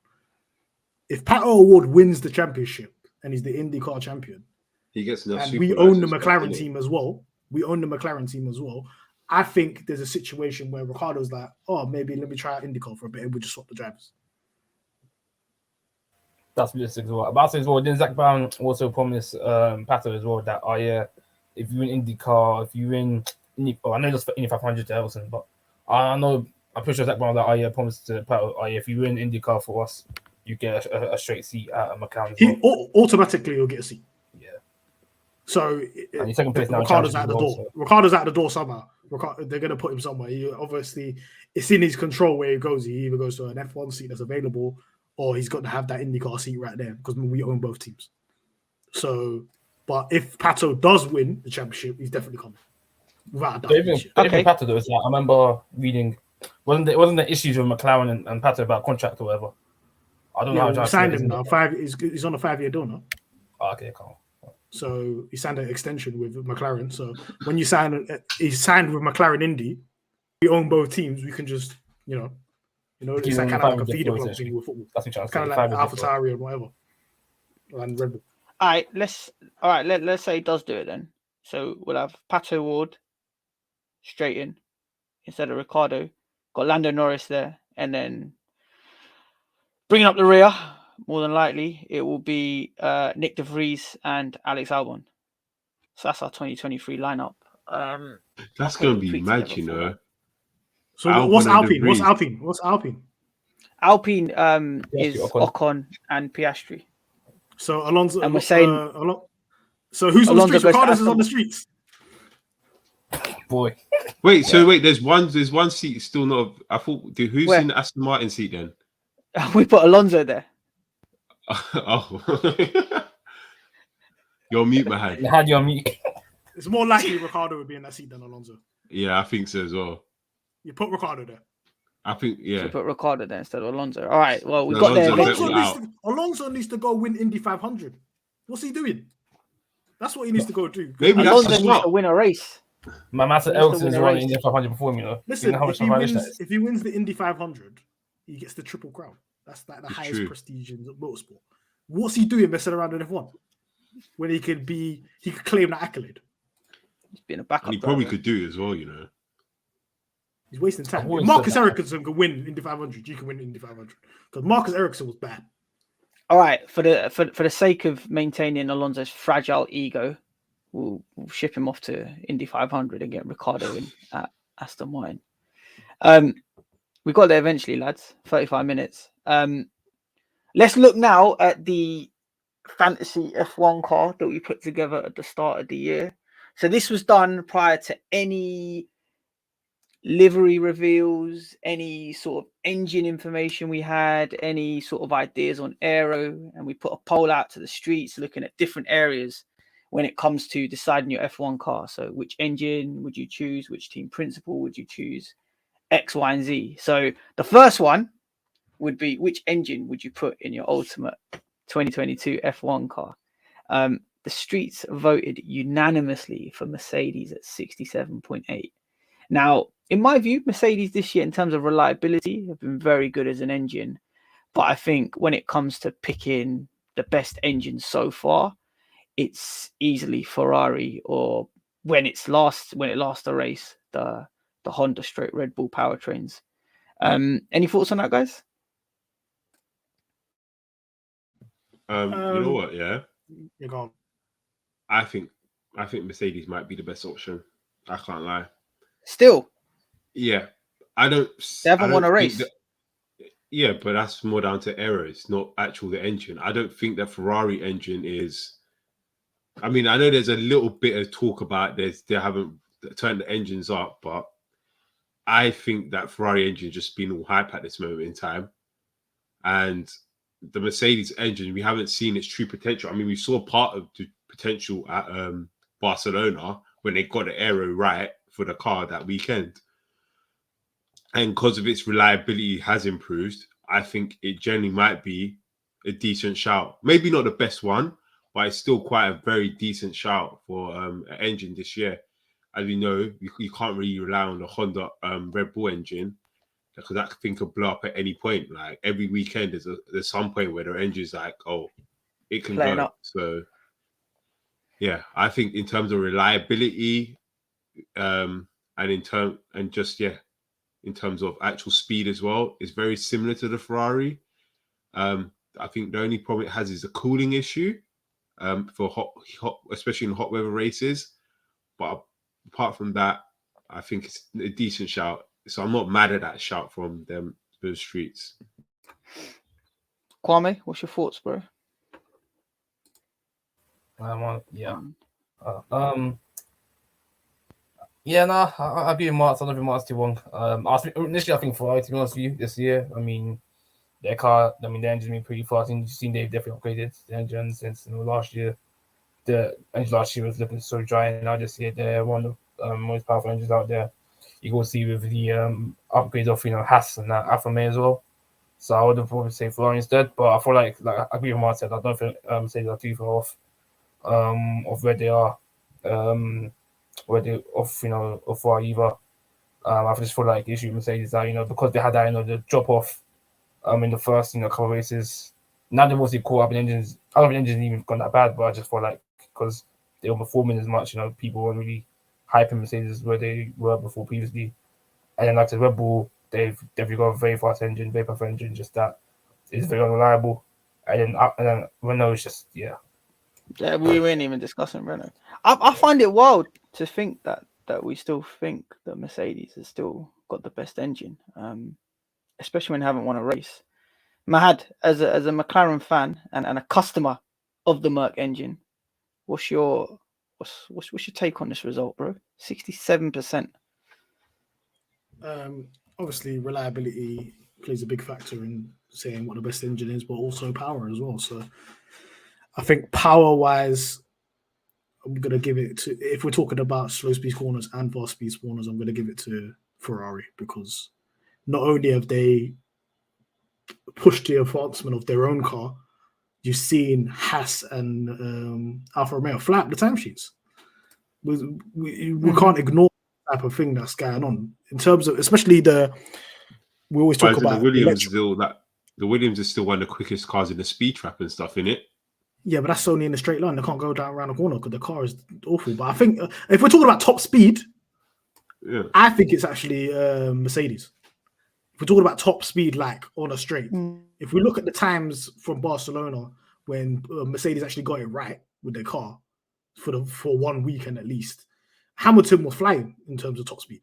Speaker 2: If Power Ward wins the championship and he's the IndyCar champion,
Speaker 4: he gets enough.
Speaker 2: And we own the McLaren team as well. I think there's a situation where Ricciardo's like, oh, maybe let me try out IndyCar for a bit and we just swap the drivers.
Speaker 3: That's realistic as well. About to say as well, didn't Zach Brown also promise Pato as well that, oh yeah, if you win IndyCar, if you win, I know that's for Indy 500 to Elson, but I know, I'm pretty sure Zach Brown that, oh yeah, promised to Pato, oh yeah, if you win IndyCar for us, you get a straight seat at McLaren.
Speaker 2: Automatically he'll get a seat.
Speaker 3: Yeah.
Speaker 2: So
Speaker 3: and he's second place now.
Speaker 2: Ricciardo's out the door. So. Ricciardo's out the door somehow. They're going to put him somewhere. Obviously, it's in his control where he goes. He either goes to an F1 seat that's available, or he's got to have that IndyCar seat right there because we own both teams. So, but if Pato does win the championship, he's definitely coming. Without a doubt.
Speaker 3: Even Pato though, I remember reading wasn't the issues with McLaren and Pato about contract or whatever. I don't know how
Speaker 2: he signed him now. He's on a 5-year deal now.
Speaker 3: Oh, okay, cool.
Speaker 2: So he signed an extension with McLaren. So when you he signed with McLaren Indy, we own both teams. We can just, it's like kind of like a feeder club thing with football.
Speaker 3: That's
Speaker 2: kind of like AlphaTauri and whatever. And Red Bull.
Speaker 1: All right, let's say he does do it then. So we'll have Pato Ward straight in instead of Ricciardo. Got Lando Norris there, and then bringing up the rear. More than likely, it will be Nick De Vries and Alex Albon. So that's our 2023 lineup.
Speaker 4: That's going to be mad, you know.
Speaker 2: So Albon what's Alpine? What's
Speaker 1: Alpine is Ocon and Piastri.
Speaker 2: So Alonso
Speaker 1: and we're saying.
Speaker 2: So who's on the streets? Ricardo's is on the streets.
Speaker 3: Boy.
Speaker 4: Wait. There's one seat still not. I thought. Who's in the Aston Martin seat then?
Speaker 1: We put Alonso there.
Speaker 4: Oh. You're mute, Mahad.
Speaker 3: Mahad, you're mute.
Speaker 2: It's more likely Ricciardo would be in that seat than Alonso.
Speaker 4: Yeah, I think so as well.
Speaker 2: You put Ricciardo there.
Speaker 4: I think, yeah.
Speaker 1: You put Ricciardo there instead of Alonso. All right, well, we got there.
Speaker 2: Alonso needs to go win Indy 500. What's he doing? That's what he needs to go do.
Speaker 4: Maybe
Speaker 1: Alonso needs to win a race.
Speaker 3: My master Elson's running Indy 500 before me,
Speaker 2: Listen, if he wins the Indy 500, he gets the triple crown. That's like the highest prestige in motorsport. What's he doing messing around in F1 when he could claim that accolade?
Speaker 1: He's been a backup.
Speaker 4: And he probably could do it as well, you know.
Speaker 2: He's wasting time. If Marcus Ericsson can win Indy 500, you can win Indy 500 because Marcus Ericsson was bad.
Speaker 1: All right, for the sake of maintaining Alonso's fragile ego, we'll ship him off to Indy 500 and get Ricciardo in at Aston Martin. We got there eventually, lads. 35 minutes. Let's look now at the fantasy F1 car that we put together at the start of the year. So this was done prior to any livery reveals, any sort of engine information we had, any sort of ideas on aero, and we put a poll out to the streets looking at different areas when it comes to deciding your F1 car. So which engine would you choose? Which team principal would you choose? X, Y, and Z. So the first one would be, which engine would you put in your ultimate 2022 F1 car? The streets voted unanimously for Mercedes at 67.8. Now, in my view, Mercedes this year, in terms of reliability, have been very good as an engine. But I think when it comes to picking the best engine so far, it's easily Ferrari, or when it lasts a race, the Honda straight Red Bull powertrains. Any thoughts on that, guys?
Speaker 4: You know what? Yeah,
Speaker 2: you're gone.
Speaker 4: I think Mercedes might be the best option. I can't lie.
Speaker 1: Still,
Speaker 4: yeah, I don't.
Speaker 1: They haven't won a race.
Speaker 4: Yeah, but that's more down to errors, not actual the engine. I don't think the Ferrari engine is. I mean, I know there's a little bit of talk about this. They haven't turn the engines up, but I think that Ferrari engine just been all hype at this moment in time, and the Mercedes engine, we haven't seen its true potential. I mean, we saw part of the potential at Barcelona when they got the aero right for the car that weekend. And because of its reliability has improved, I think it generally might be a decent shout. Maybe not the best one, but it's still quite a very decent shout for an engine this year. As we know, you can't really rely on the Honda Red Bull engine, because that thing could blow up at any point. Like every weekend, there's some point where the engine's like, oh, it can
Speaker 1: Playing
Speaker 4: go.
Speaker 1: up.
Speaker 4: So yeah, I think in terms of reliability, in terms of actual speed as well, it's very similar to the Ferrari. I think the only problem it has is a cooling issue for hot, especially in hot weather races. But apart from that, I think it's a decent shout. So I'm not mad at that shout from those streets.
Speaker 1: Kwame, what's your thoughts, bro?
Speaker 3: I agree with Martz. I love Martz too long. Initially, I think Ferrari, to be honest with you, this year, I mean, their car, the engine's been pretty fast. You've seen they've definitely upgraded the engine since last year. The engine last year was looking so dry, and now this year they're one of the most powerful engines out there. You can see with the upgrades of Haas and Alfa Romeo as well. So I would have probably say Ferrari instead, but I feel like I agree with Martz said. I don't think Mercedes are too far off of where they are, of Ferrari either. I just feel like the issue with Mercedes that because they had that the drop off in the first couple of races. Now they're mostly caught up in engines. I don't think engines even gone that bad, but I just feel like because they were performing as much, people weren't really hyping Mercedes where they were before previously. And then like the Red Bull, they've definitely got a very fast engine, very powerful engine, just that it's very unreliable. And then Renault is just
Speaker 1: Yeah, we weren't even discussing Renault. I find it wild to think that we still think that Mercedes has still got the best engine, especially when they haven't won a race. Mahad, as a McLaren fan and a customer of the Merc engine, what's your take on this result, bro? 67%.
Speaker 2: Obviously, reliability plays a big factor in saying what the best engine is, but also power as well. So I think power-wise, I'm going to give it to, if we're talking about slow speed corners and fast speed corners, I'm going to give it to Ferrari, because not only have they pushed the advancement of their own car, you've seen Haas and Alfa Romeo fly up the timesheets. We can't ignore that type of thing that's going on in terms of, especially we always talk about
Speaker 4: the Williams. The Williams is still one of the quickest cars in the speed trap and stuff, in it.
Speaker 2: Yeah, but that's only in a straight line. They can't go down around the corner because the car is awful. But I think if we're talking about top speed, I think it's actually Mercedes. If we're talking about top speed, like on a straight, if we look at the times from Barcelona when Mercedes actually got it right with their car for 1 weekend at least, Hamilton was flying in terms of top speed.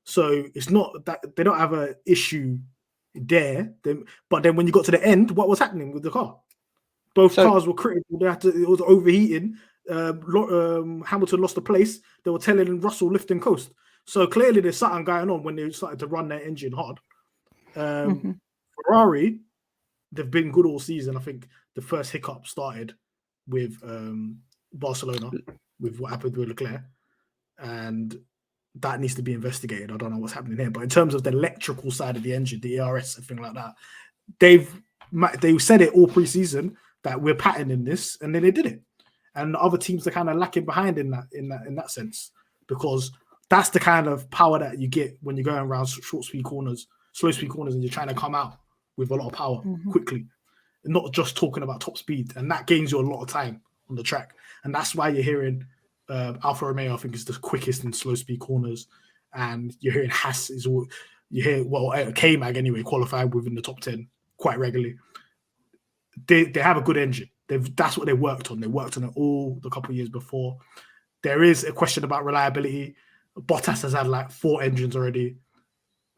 Speaker 2: So it's not that they don't have an issue there. But then when you got to the end, what was happening with the car? Both cars were critical. It was overheating. Hamilton lost the place. They were telling Russell lift and coast. So clearly there's something going on when they started to run their engine hard. Ferrari, they've been good all season. I think the first hiccup started with Barcelona, with what happened with Leclerc, and that needs to be investigated. I don't know what's happening here, but in terms of the electrical side of the engine, the ERS and things like that, they said it all pre-season that we're patterning this, and then they did it. And the other teams are kind of lacking behind in that sense, because that's the kind of power that you get when you're going around slow speed corners, and you're trying to come out with a lot of power quickly, and not just talking about top speed. And that gains you a lot of time on the track. And that's why you're hearing Alfa Romeo, I think, is the quickest in slow speed corners, and you're hearing Haas K-Mag anyway, qualified within the top 10 quite regularly. They have a good engine. That's what they worked on. They worked on it all the couple of years before. There is a question about reliability. Bottas has had like 4 engines already.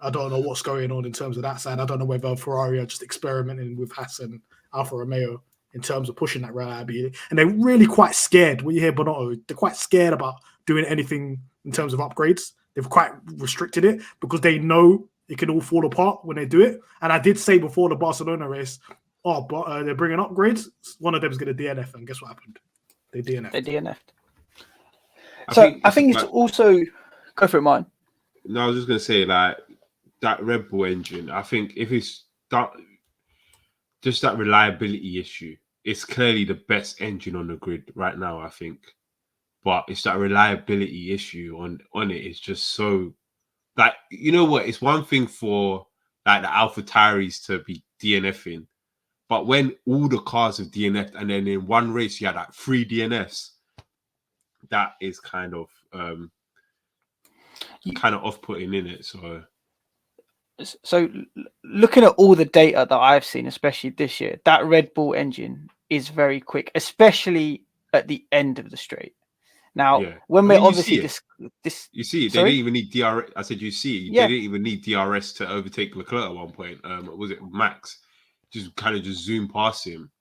Speaker 2: I don't know what's going on in terms of that side. I don't know whether Ferrari are just experimenting with Haas and Alfa Romeo in terms of pushing that reliability. And they're really quite scared. When you hear Bonotto, they're quite scared about doing anything in terms of upgrades. They've quite restricted it because they know it can all fall apart when they do it. And I did say before the Barcelona race, but they're bringing upgrades. One of them's going to DNF, and guess what happened? They DNF'd.
Speaker 1: They DNF'd. I think it's also go for it, mine.
Speaker 4: No, I was just going to say like that Red Bull engine. I think if it's just that reliability issue, it's clearly the best engine on the grid right now, I think. But it's that reliability issue on it. It's just so like, you know what? It's one thing for like the AlphaTauris to be DNFing, but when all the cars have DNF'd and then in one race you had like 3 DNFs, that is kind of off-putting in it.
Speaker 1: So looking at all the data that I've seen, especially this year, that Red Bull engine is very quick, especially at the end of the straight. Now, when we're obviously this,
Speaker 4: you see, they didn't even need DRS. I said, you see, they didn't even need DRS to overtake Leclerc at one point. Was it Max? Just kind of just zoom past him.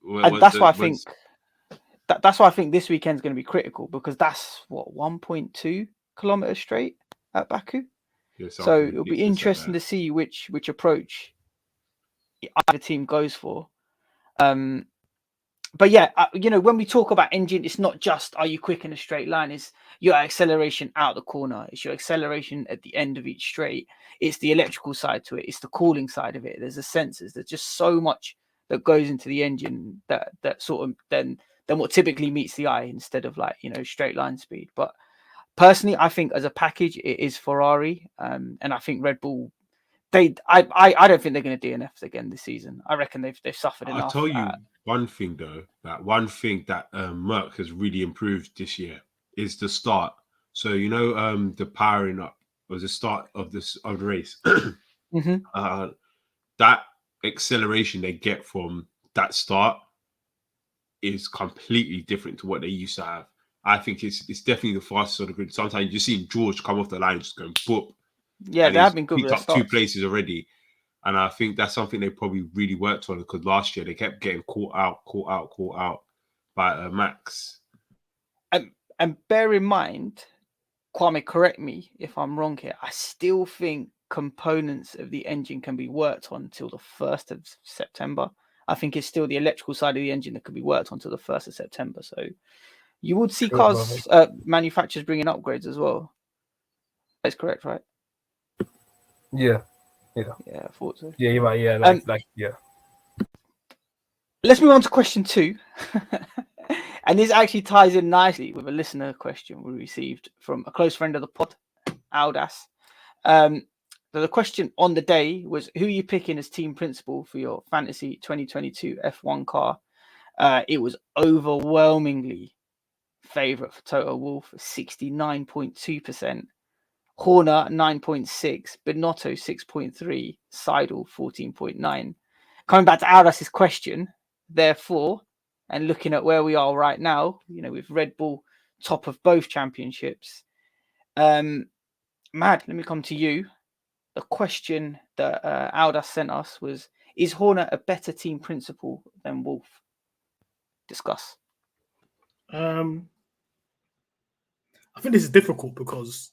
Speaker 1: That's why I think this weekend's going to be critical because that's what 1.2 kilometers straight at Baku. Yeah, so it'll be interesting to see which approach either team goes for. But yeah, when we talk about engine, it's not just are you quick in a straight line, it's your acceleration out the corner, it's your acceleration at the end of each straight, it's the electrical side to it, it's the cooling side of it, there's the sensors, there's just so much that goes into the engine that sort of then what typically meets the eye instead of like, straight line speed. But personally, I think as a package, it is Ferrari, and I think Red Bull. I don't think they're going to DNF again this season. I reckon they've suffered enough.
Speaker 4: I'll tell you one thing though. One thing that Merck has really improved this year is the start. So the powering up was the start of the race. Mm-hmm. That acceleration they get from that start is completely different to what they used to have. I think it's definitely the fastest on the grid. Sometimes you see George come off the line just going boop.
Speaker 1: Yeah, they have been good.
Speaker 4: Picked up 2 places already, and I think that's something they probably really worked on because last year they kept getting caught out by Max.
Speaker 1: And bear in mind, Kwame, correct me if I'm wrong here. I still think components of the engine can be worked on until the 1st of September. I think it's still the electrical side of the engine that can be worked on until the 1st of September. So you would see cars manufacturers bringing upgrades as well. That's correct, right?
Speaker 3: Yeah, I
Speaker 1: thought so.
Speaker 3: Yeah, you're right. Yeah, yeah.
Speaker 1: Let's move on to question 2. And this actually ties in nicely with a listener question we received from a close friend of the pod, Aldas. So the question on the day was, who are you picking as team principal for your fantasy 2022 F1 car? It was overwhelmingly favourite for Toto Wolff, 69.2%. Horner 9.6, Binotto 6.3, Seidel 14.9. Coming back to Aldas's question, therefore, and looking at where we are right now, with Red Bull top of both championships. Mahad, let me come to you. The question that Aldas sent us was, is Horner a better team principal than Wolff? Discuss.
Speaker 2: I think this is difficult because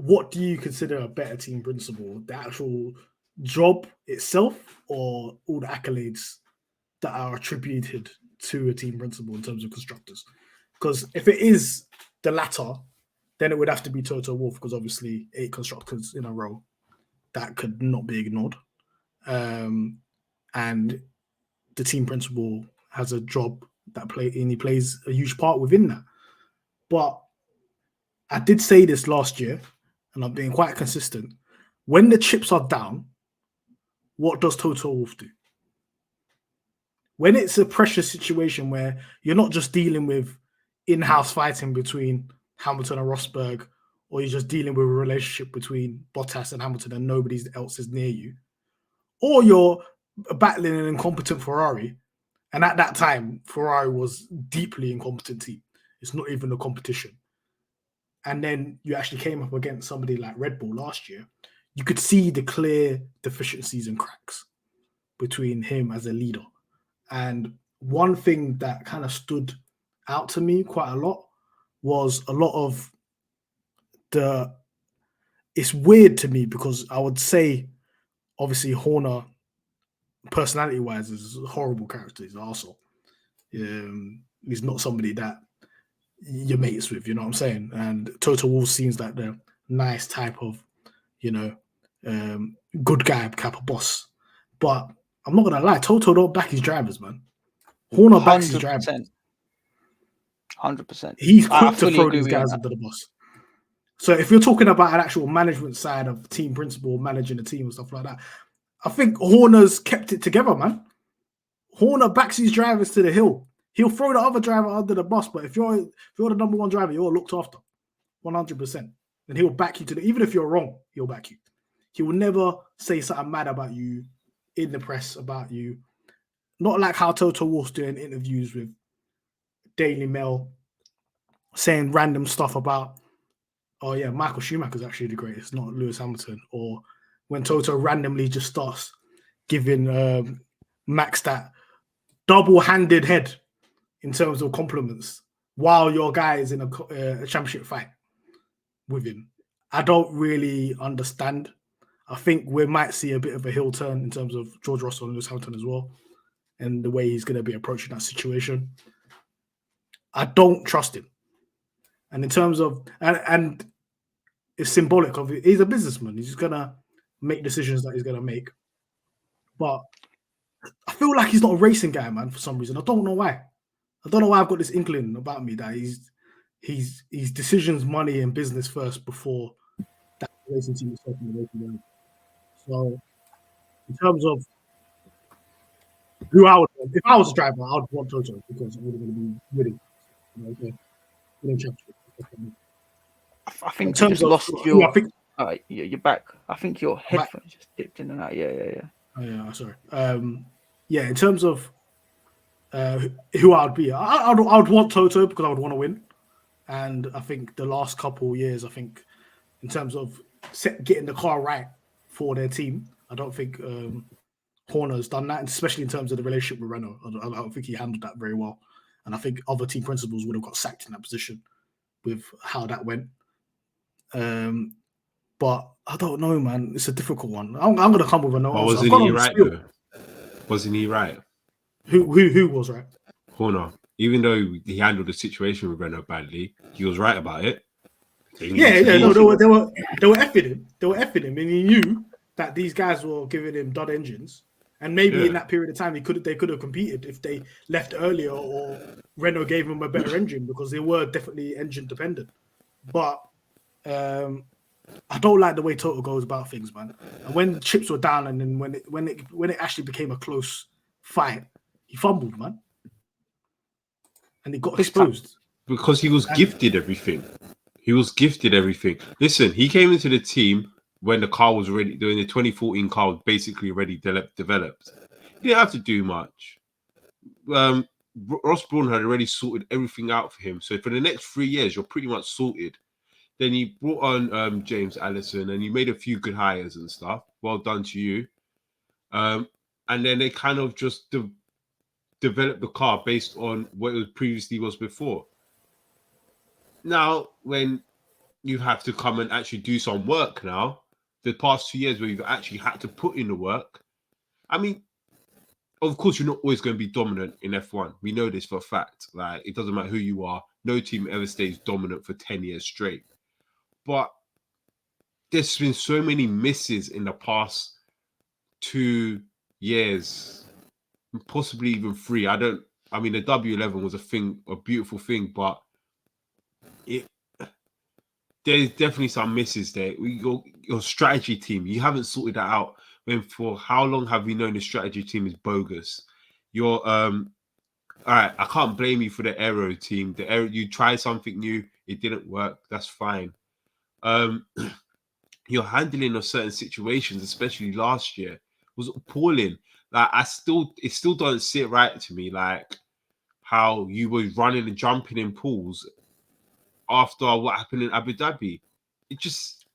Speaker 2: what do you consider a better team principal? The actual job itself or all the accolades that are attributed to a team principal in terms of constructors? Because if it is the latter, then it would have to be Toto Wolff because obviously 8 constructors in a row, that could not be ignored. And the team principal has a job and he plays a huge part within that. But I did say this last year, and I'm being quite consistent. When the chips are down, what does Toto Wolff do? When it's a pressure situation where you're not just dealing with in-house fighting between Hamilton and Rosberg, or you're just dealing with a relationship between Bottas and Hamilton and nobody else is near you, or you're battling an incompetent Ferrari, and at that time, Ferrari was deeply incompetent team. It's not even a competition. And then you actually came up against somebody like Red Bull last year, you could see the clear deficiencies and cracks between him as a leader. And one thing that kind of stood out to me quite a lot was a lot of it's weird to me because I would say, obviously, Horner, personality-wise, is a horrible character. He's an arsehole. He's not somebody that you're mates with, you know what I'm saying? And Toto Wolff seems like the nice type of, good guy, type of boss. But I'm not gonna lie, Toto don't back his drivers, man. Horner backs his drivers.
Speaker 1: 100%.
Speaker 2: He's quick to throw these guys under the bus. So if you're talking about an actual management side of team principle, managing a team and stuff like that, I think Horner's kept it together, man. Horner backs his drivers to the hill. He'll throw the other driver under the bus, but if you're the number one driver, you're looked after 100%. And he'll back you even if you're wrong, he'll back you. He will never say something mad about you in the press about you. Not like how Toto Wolff's doing interviews with Daily Mail, saying random stuff about, oh yeah, Michael Schumacher's actually the greatest, not Lewis Hamilton. Or when Toto randomly just starts giving Max that double-handed head in terms of compliments while your guy is in a championship fight with him. I don't really understand. I think we might see a bit of a heel turn in terms of George Russell and Lewis Hamilton as well, and the way he's going to be approaching that situation. I don't trust him. And in terms of, and it's symbolic of it, he's a businessman. He's just going to make decisions that he's going to make. But I feel like he's not a racing guy, man, for some reason. I don't know why. I don't know why I've got this inkling about me that he's decisions, money, and business first before that racing team is taking the racing game. So, in terms of who I would want, if I was a driver, I would want Toto because I would going to be winning. Winning championship.
Speaker 1: I think you just lost your. You're back. I think your headphones just dipped in and out. Yeah.
Speaker 2: Oh yeah, sorry. In terms of who I would be, I would want Toto because I would want to win. And I think the last couple of years, in terms of getting the car right for their team, I don't think Horner has done that, and especially in terms of the relationship with Renault. I don't think he handled that very well. And I think other team principals would have got sacked in that position with how that went. But I don't know, man. It's a difficult one. I'm going to come with a no answer.
Speaker 4: Wasn't he right, though? Wasn't he right?
Speaker 2: Who was right?
Speaker 4: Horner. Even though he handled the situation with Renault badly, he was right about it.
Speaker 2: They were effing him. They were effing him, and he knew that these guys were giving him dud engines. And maybe in that period of time, they could have competed if they left earlier or Renault gave them a better engine because they were definitely engine dependent. But I don't like the way Toto goes about things, man. And when the chips were down, and then when it actually became a close fight, he fumbled, man, and he got exposed
Speaker 4: because he was gifted everything. Listen, he came into the team when the car was already doing the 2014 car was basically already developed. He didn't have to do much. Ross Brawn had already sorted everything out for him. So for the next 3 years, you're pretty much sorted. Then you brought on James Allison and you made a few good hires and stuff. Well done to you. And then they kind of just developed the car based on what it previously was before. Now, when you have to come and actually do some work now, the past 2 years where you've actually had to put in the work, I mean, of course, you're not always going to be dominant in F1. We know this for a fact. Like, it doesn't matter who you are. No team ever stays dominant for 10 years straight. But there's been so many misses in the past 2 years, possibly even 3. The W11 was a beautiful thing, but there's definitely some misses there. Your strategy team, you haven't sorted that out. When for how long have we known the strategy team is bogus? You're all right. I can't blame you for the aero team. You tried something new, it didn't work. That's fine. Your handling of certain situations, especially last year, was appalling. Like it still doesn't sit right to me. Like how you were running and jumping in pools after what happened in Abu Dhabi. It just,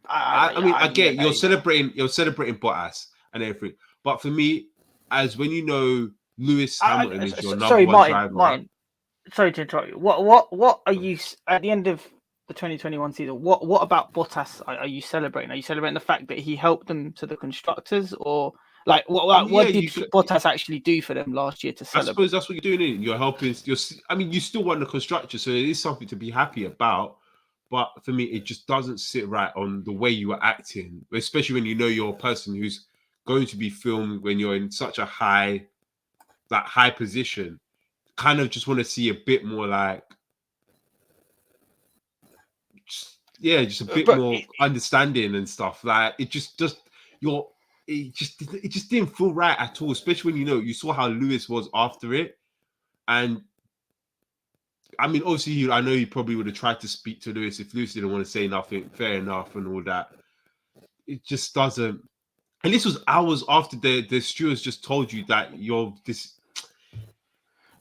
Speaker 4: I get you're celebrating Bottas and everything, but for me, as when you know Lewis Hamilton is your number one driver.
Speaker 1: Martin, sorry to interrupt you. What are you at the end of the 2021 season. What about Bottas? Are you celebrating? Are you celebrating the fact that he helped them to the constructors, or like what did Bottas actually do for them last year to celebrate?
Speaker 4: I suppose that's what you're doing. You're helping. You still won the constructor, so it is something to be happy about. But for me, it just doesn't sit right on the way you are acting, especially when you know you're a person who's going to be filmed when you're in such a high position. Kind of just want to see a bit more like, just a bit more understanding and stuff. Like it just didn't feel right at all, especially when you saw how Lewis was after it. And I mean, obviously, I know he probably would have tried to speak to Lewis if Lewis didn't want to say nothing. Fair enough, and all that. It just doesn't. And this was hours after the stewards just told you that you're this.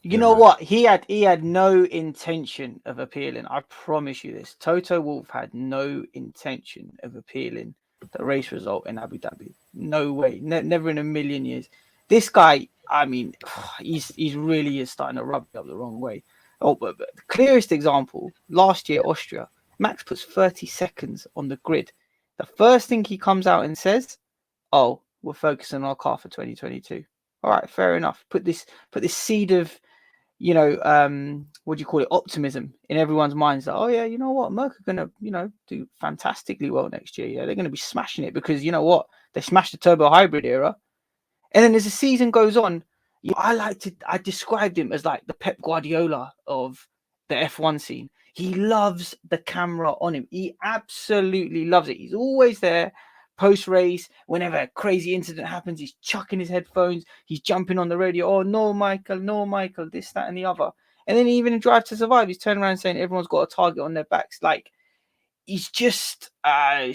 Speaker 1: You know what? He had no intention of appealing. I promise you this. Toto Wolff had no intention of appealing the race result in Abu Dhabi. No way. Never in a million years. This guy, I mean, he's really is starting to rub me up the wrong way. Oh, but the clearest example, last year, Austria, Max puts 30 seconds on the grid. The first thing he comes out and says, "Oh, we're focusing on our car for 2022." All right, fair enough. Put this seed of, what do you call it, optimism in everyone's minds that, oh yeah, you know what, Merc are gonna, do fantastically well next year. Yeah, they're gonna be smashing it because you know what, they smashed the turbo hybrid era. And then as the season goes on, I described him as like the Pep Guardiola of the F1 scene. He loves the camera on him. He absolutely loves it. He's always there post-race. Whenever a crazy incident happens, he's chucking his headphones. He's jumping on the radio. Oh, no, Michael, this, that, and the other. And then even in Drive to Survive, he's turning around saying everyone's got a target on their backs. Like, he's just a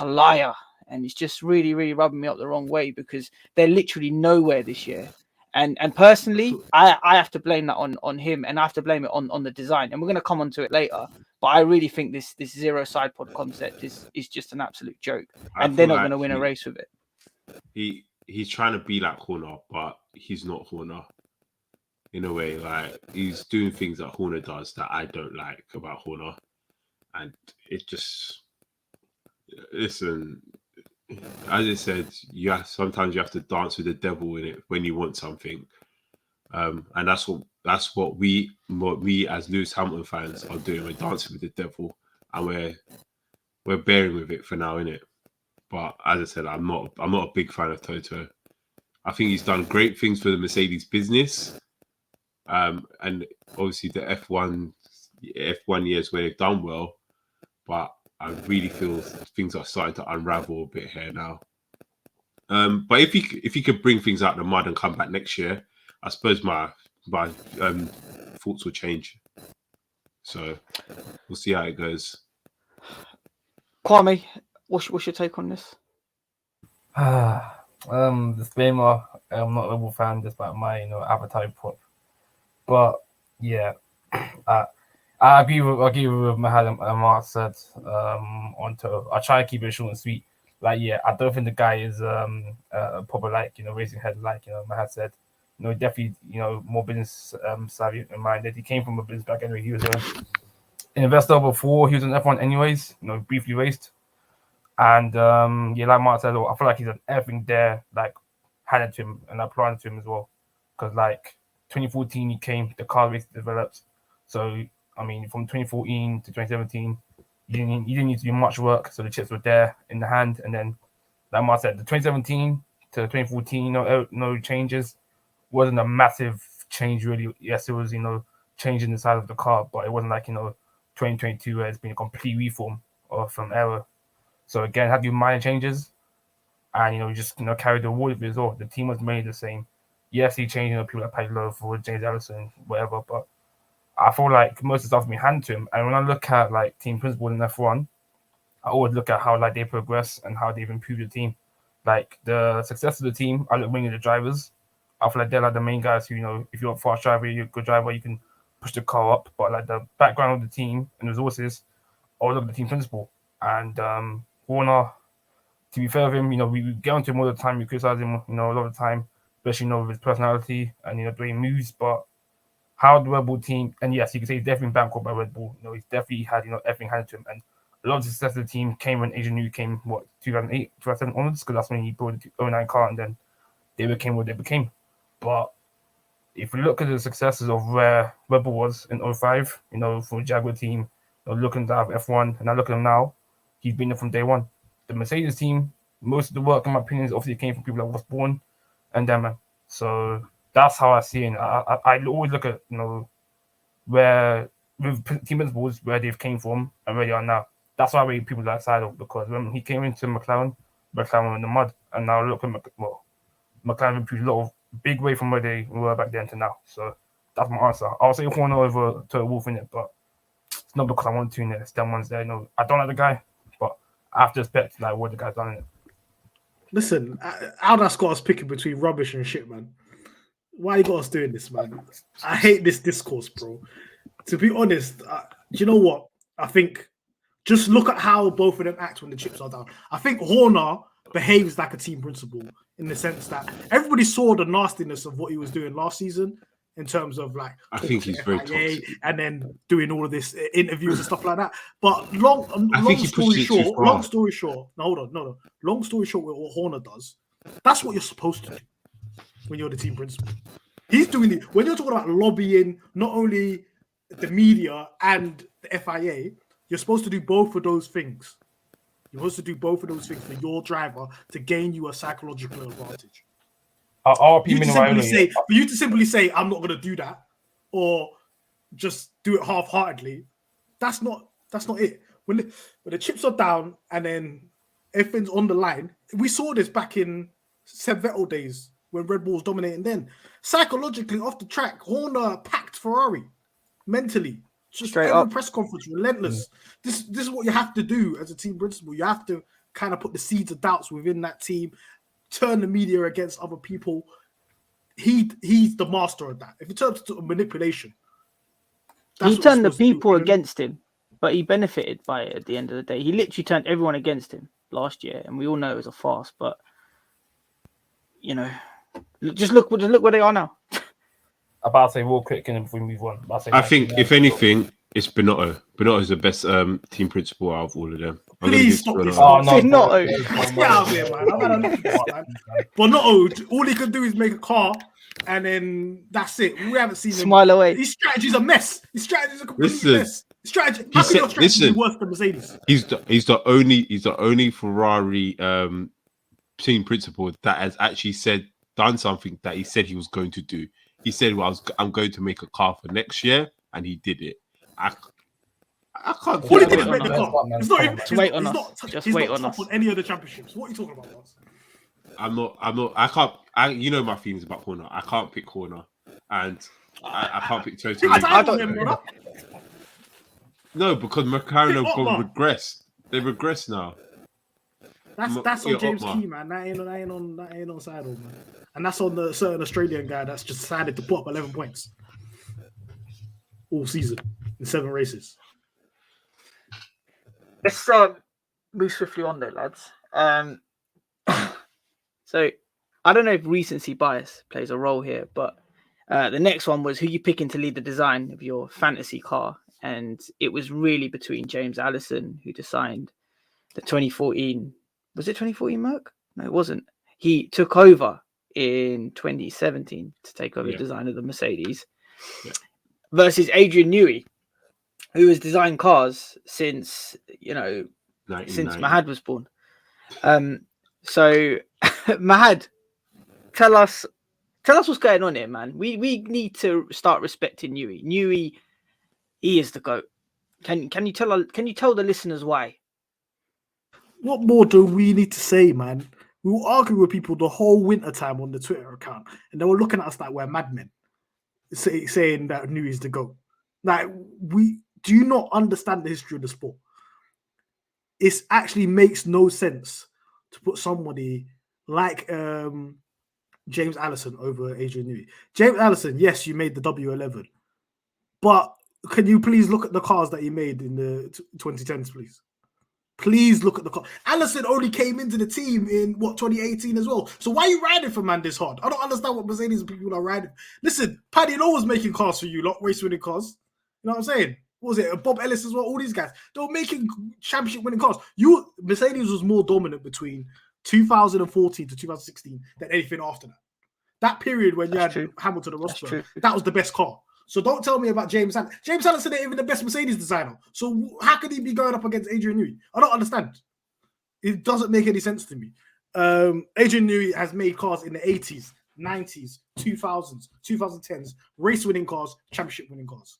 Speaker 1: liar. And it's just really, really rubbing me up the wrong way because they're literally nowhere this year. And personally, I have to blame that on him, and I have to blame it on the design. And we're going to come on to it later. But I really think this zero side pod concept is just an absolute joke. And they're not going to win a race with it.
Speaker 4: He's trying to be like Horner, but he's not Horner. In a way, like he's doing things that Horner does that I don't like about Horner. And it just... Listen... As I said, sometimes you have to dance with the devil in it when you want something, and that's what we as Lewis Hamilton fans are doing. We're dancing with the devil, and we're bearing with it for now, innit? But as I said, I'm not a big fan of Toto. I think he's done great things for the Mercedes business, and obviously the F1 years where they've done well, but I really feel things are starting to unravel a bit here now. But if he could bring things out of the mud and come back next year, I suppose my thoughts will change. So we'll see how it goes.
Speaker 1: Kwame, what's your take on this?
Speaker 3: Disclaimer: I'm not a Rebel fan, despite my avatar pop. But yeah, I agree with Mahad and Martz said on Twitter. I try to keep it short and sweet. Like, yeah, I don't think the guy is proper racing head Mahad said. Definitely more business savvy in mind. That he came from a business back anyway. He was an investor before he was in F1 anyways. Briefly raced. And like Martz said, I feel like he's done everything there, like handed to him and applied to him as well. Because 2014 he came, the car race developed. So I mean, from 2014 to 2017, you didn't need to do much work, so the chips were there in the hand. And then, like Martz said, the 2017 to 2014, no changes. Wasn't a massive change really. Yes, it was changing the size of the car, but it wasn't like 2022 where it's been a complete reform from error. So again, had to do minor changes, and just carry the award of it as well. The team was made the same. Yes, he changed people like Paddy Lowe for James Allison, whatever, but I feel like most of the stuff has been handed to him. And when I look at team principal in F1, I always look at how they progress and how they've improved the team. Like the success of the team, I look mainly at the drivers. I feel like they're the main guys who, if you're a fast driver, you're a good driver, you can push the car up. But the background of the team and resources, I look at the team principal. And Warner, to be fair with him, we get onto him all the time, we criticize him, a lot of the time, especially with his personality and the way he moves. But how the Red Bull team, and yes, you can say he's definitely bankrolled by Red Bull. He's definitely had everything handed to him, and a lot of the success of the team came when Adrian Newey came 2008, 2007 onwards, because that's when he built the 09 car, and then they became what they became. But if we look at the successes of where Red Bull was in 05, for the Jaguar team, looking to have F1, and I look at him now, he's been there from day one. The Mercedes team, most of the work, in my opinion, obviously came from people that was born and them, man. So that's how I see it. I always look at, where with team principles, where they've came from and where they are now. That's why I rate people like Seidel, because when he came into McLaren were in the mud, and now look at McLaren improved a lot of big way from where they were back then to now. So that's my answer. I'll say Horner over to Wolf in it, but it's not because I want to in it. It's them ones there. I don't like the guy, but I have to respect what the guy's done in it.
Speaker 2: Listen, Aldas got us picking between rubbish and shit, man. Why you got us doing this, man? I hate this discourse, bro. To be honest, do you know what? I think just look at how both of them act when the chips are down. I think Horner behaves like a team principal in the sense that everybody saw the nastiness of what he was doing last season in terms of I
Speaker 4: think he's very toxic,
Speaker 2: and then doing all of this interviews and stuff like that. But long story short, what Horner does, that's what you're supposed to do when you're the team principal. He's doing it when you're talking about lobbying, not only the media and the FIA. You're supposed to do both of those things. You're supposed to do both of those things for your driver to gain you a psychological advantage. For you to simply say, I'm not going to do that, or just do it half-heartedly, that's not it. When the chips are down and then everything's on the line, we saw this back in Seb Vettel days when Red Bull was dominating then. Psychologically, off the track, Horner packed Ferrari mentally. Just straight every press conference, relentless. This is what you have to do as a team principal. You have to kind of put the seeds of doubts within that team, turn the media against other people. He's the master of that. If it turns to manipulation,
Speaker 1: he turned the people against him, but he benefited by it at the end of the day. He literally turned everyone against him last year, and we all know it was a farce. But just look where they are now.
Speaker 3: About to say real quick, and if we move on,
Speaker 4: I think if anything, it's Binotto. Binotto is the best team principal out of all of them.
Speaker 2: Please stop this.
Speaker 1: Binotto.
Speaker 2: Get out of here, man. I've had enough of this, man. Binotto, all he can do is make a car, and then that's it. We haven't seen him.
Speaker 1: Smile away.
Speaker 2: His strategy's a mess. His strategy's a complete mess. Strategy. How can your strategy be worse than Mercedes?
Speaker 4: He's the only Ferrari team principal that has actually done something that he said he was going to do. He said, "Well, I'm going to make a car for next year," and he did it. I can't.
Speaker 2: What did he make the car? It's not even.
Speaker 1: Just wait on us. Just wait on us.
Speaker 2: On any of the championships. What are you talking about, Martz?
Speaker 4: I'm not. I can't. You know my feelings about Horner. I can't pick Horner, and I can't pick Toto.
Speaker 2: I don't.
Speaker 4: No, because McLaren have gone regress. They regress now.
Speaker 2: That's on James Key, man. That ain't on Seidel, man. And that's on the certain Australian guy that's just decided to put up 11 points all season in 7 races.
Speaker 1: Let's move swiftly on, though, lads. So I don't know if recency bias plays a role here, but the next one was who you picking to lead the design of your fantasy car, and it was really between James Allison, who designed the 2014. Was it 2014 Merc? No, it wasn't. He took over in 2017 to take over the design of the Mercedes versus Adrian Newey, who has designed cars since since Mahad was born. So Mahad, tell us what's going on here, man. We need to start respecting Newey. Newey, he is the GOAT. Can you tell the listeners why?
Speaker 2: What more do we need to say, man? We were arguing with people the whole winter time on the Twitter account, and they were looking at us like we're madmen, saying that Newey's the GOAT. Like, we do not understand the history of the sport. It actually makes no sense to put somebody like James Allison over Adrian Newey. James Allison, yes, you made the W11, but can you please look at the cars that he made in the 2010s, please? Please look at the car. Allison only came into the team in 2018 as well. So why are you riding for man this hard? I don't understand what Mercedes people are riding. Listen, Paddy Lowe was making cars for you, race winning cars. You know what I'm saying? What was it? Bob Ellis as well. All these guys, they were making championship winning cars. Mercedes was more dominant between 2014 to 2016 than anything after that. That period when you had Hamilton and Rosberg, that was the best car. So don't tell me about James Allison. James Allison ain't even the best Mercedes designer. So how could he be going up against Adrian Newey? I don't understand. It doesn't make any sense to me. Adrian Newey has made cars in the 80s, 90s, 2000s, 2010s, race-winning cars, championship-winning cars.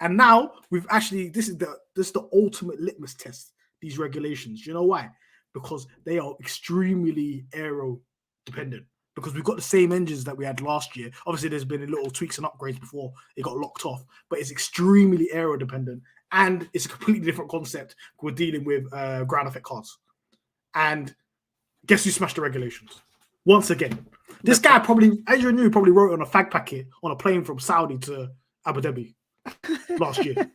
Speaker 2: And now we've actually this is the ultimate litmus test. These regulations. Do you know why? Because they are extremely aero dependent. Because we've got the same engines that we had last year. Obviously, there's been little tweaks and upgrades before it got locked off, but it's extremely aero dependent, and it's a completely different concept. We're dealing with ground effect cars, and guess who smashed the regulations once again? This guy Adrian Newey probably wrote on a fag packet on a plane from Saudi to Abu Dhabi last year.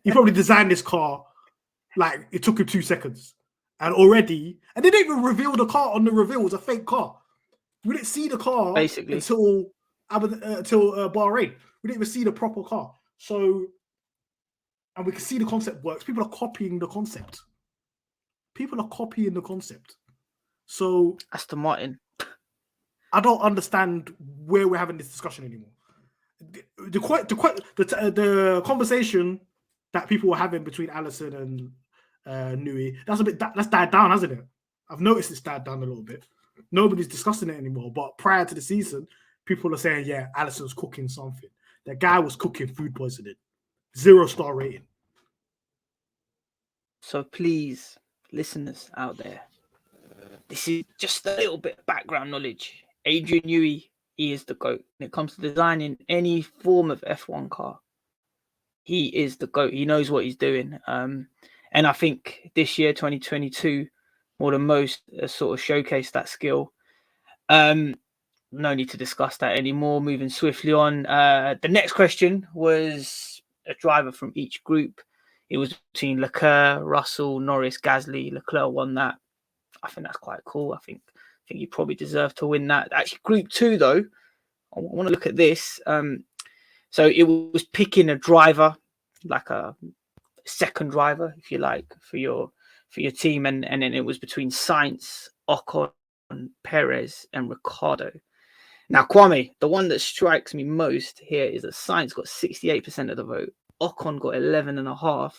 Speaker 2: He probably designed this car like it took him 2 seconds, and they didn't even reveal the car on the reveal. It was a fake car. We didn't see the car
Speaker 1: basically
Speaker 2: until Bahrain. We didn't even see the proper car. So, and we can see the concept works. People are copying the concept. So,
Speaker 1: Aston Martin.
Speaker 2: I don't understand where we're having this discussion anymore. The conversation that people were having between Allison and Newey, that's died down, hasn't it? I've noticed it's died down a little bit. Nobody's discussing it anymore. But prior to the season, people are saying, yeah, Allison's cooking something. That guy was cooking food poisoning. 0-star rating.
Speaker 1: So please, listeners out there, this is just a little bit of background knowledge. Adrian Newey, he is the GOAT. When it comes to designing any form of F1 car, he is the GOAT. He knows what he's doing. And I think this year, 2022, more than most, sort of showcase that skill. No need to discuss that anymore. Moving swiftly on. The next question was a driver from each group. It was between Leclerc, Russell, Norris, Gasly. Leclerc won that. I think that's quite cool. I think you probably deserve to win that. Actually, Group 2 though, I want to look at this. So it was picking a driver, like a second driver, if you like, for your team, and then it was between Sainz, Ocon, Perez, and Ricciardo. Now, Kwame, the one that strikes me most here is that Sainz got 68% of the vote, Ocon got 11.5%,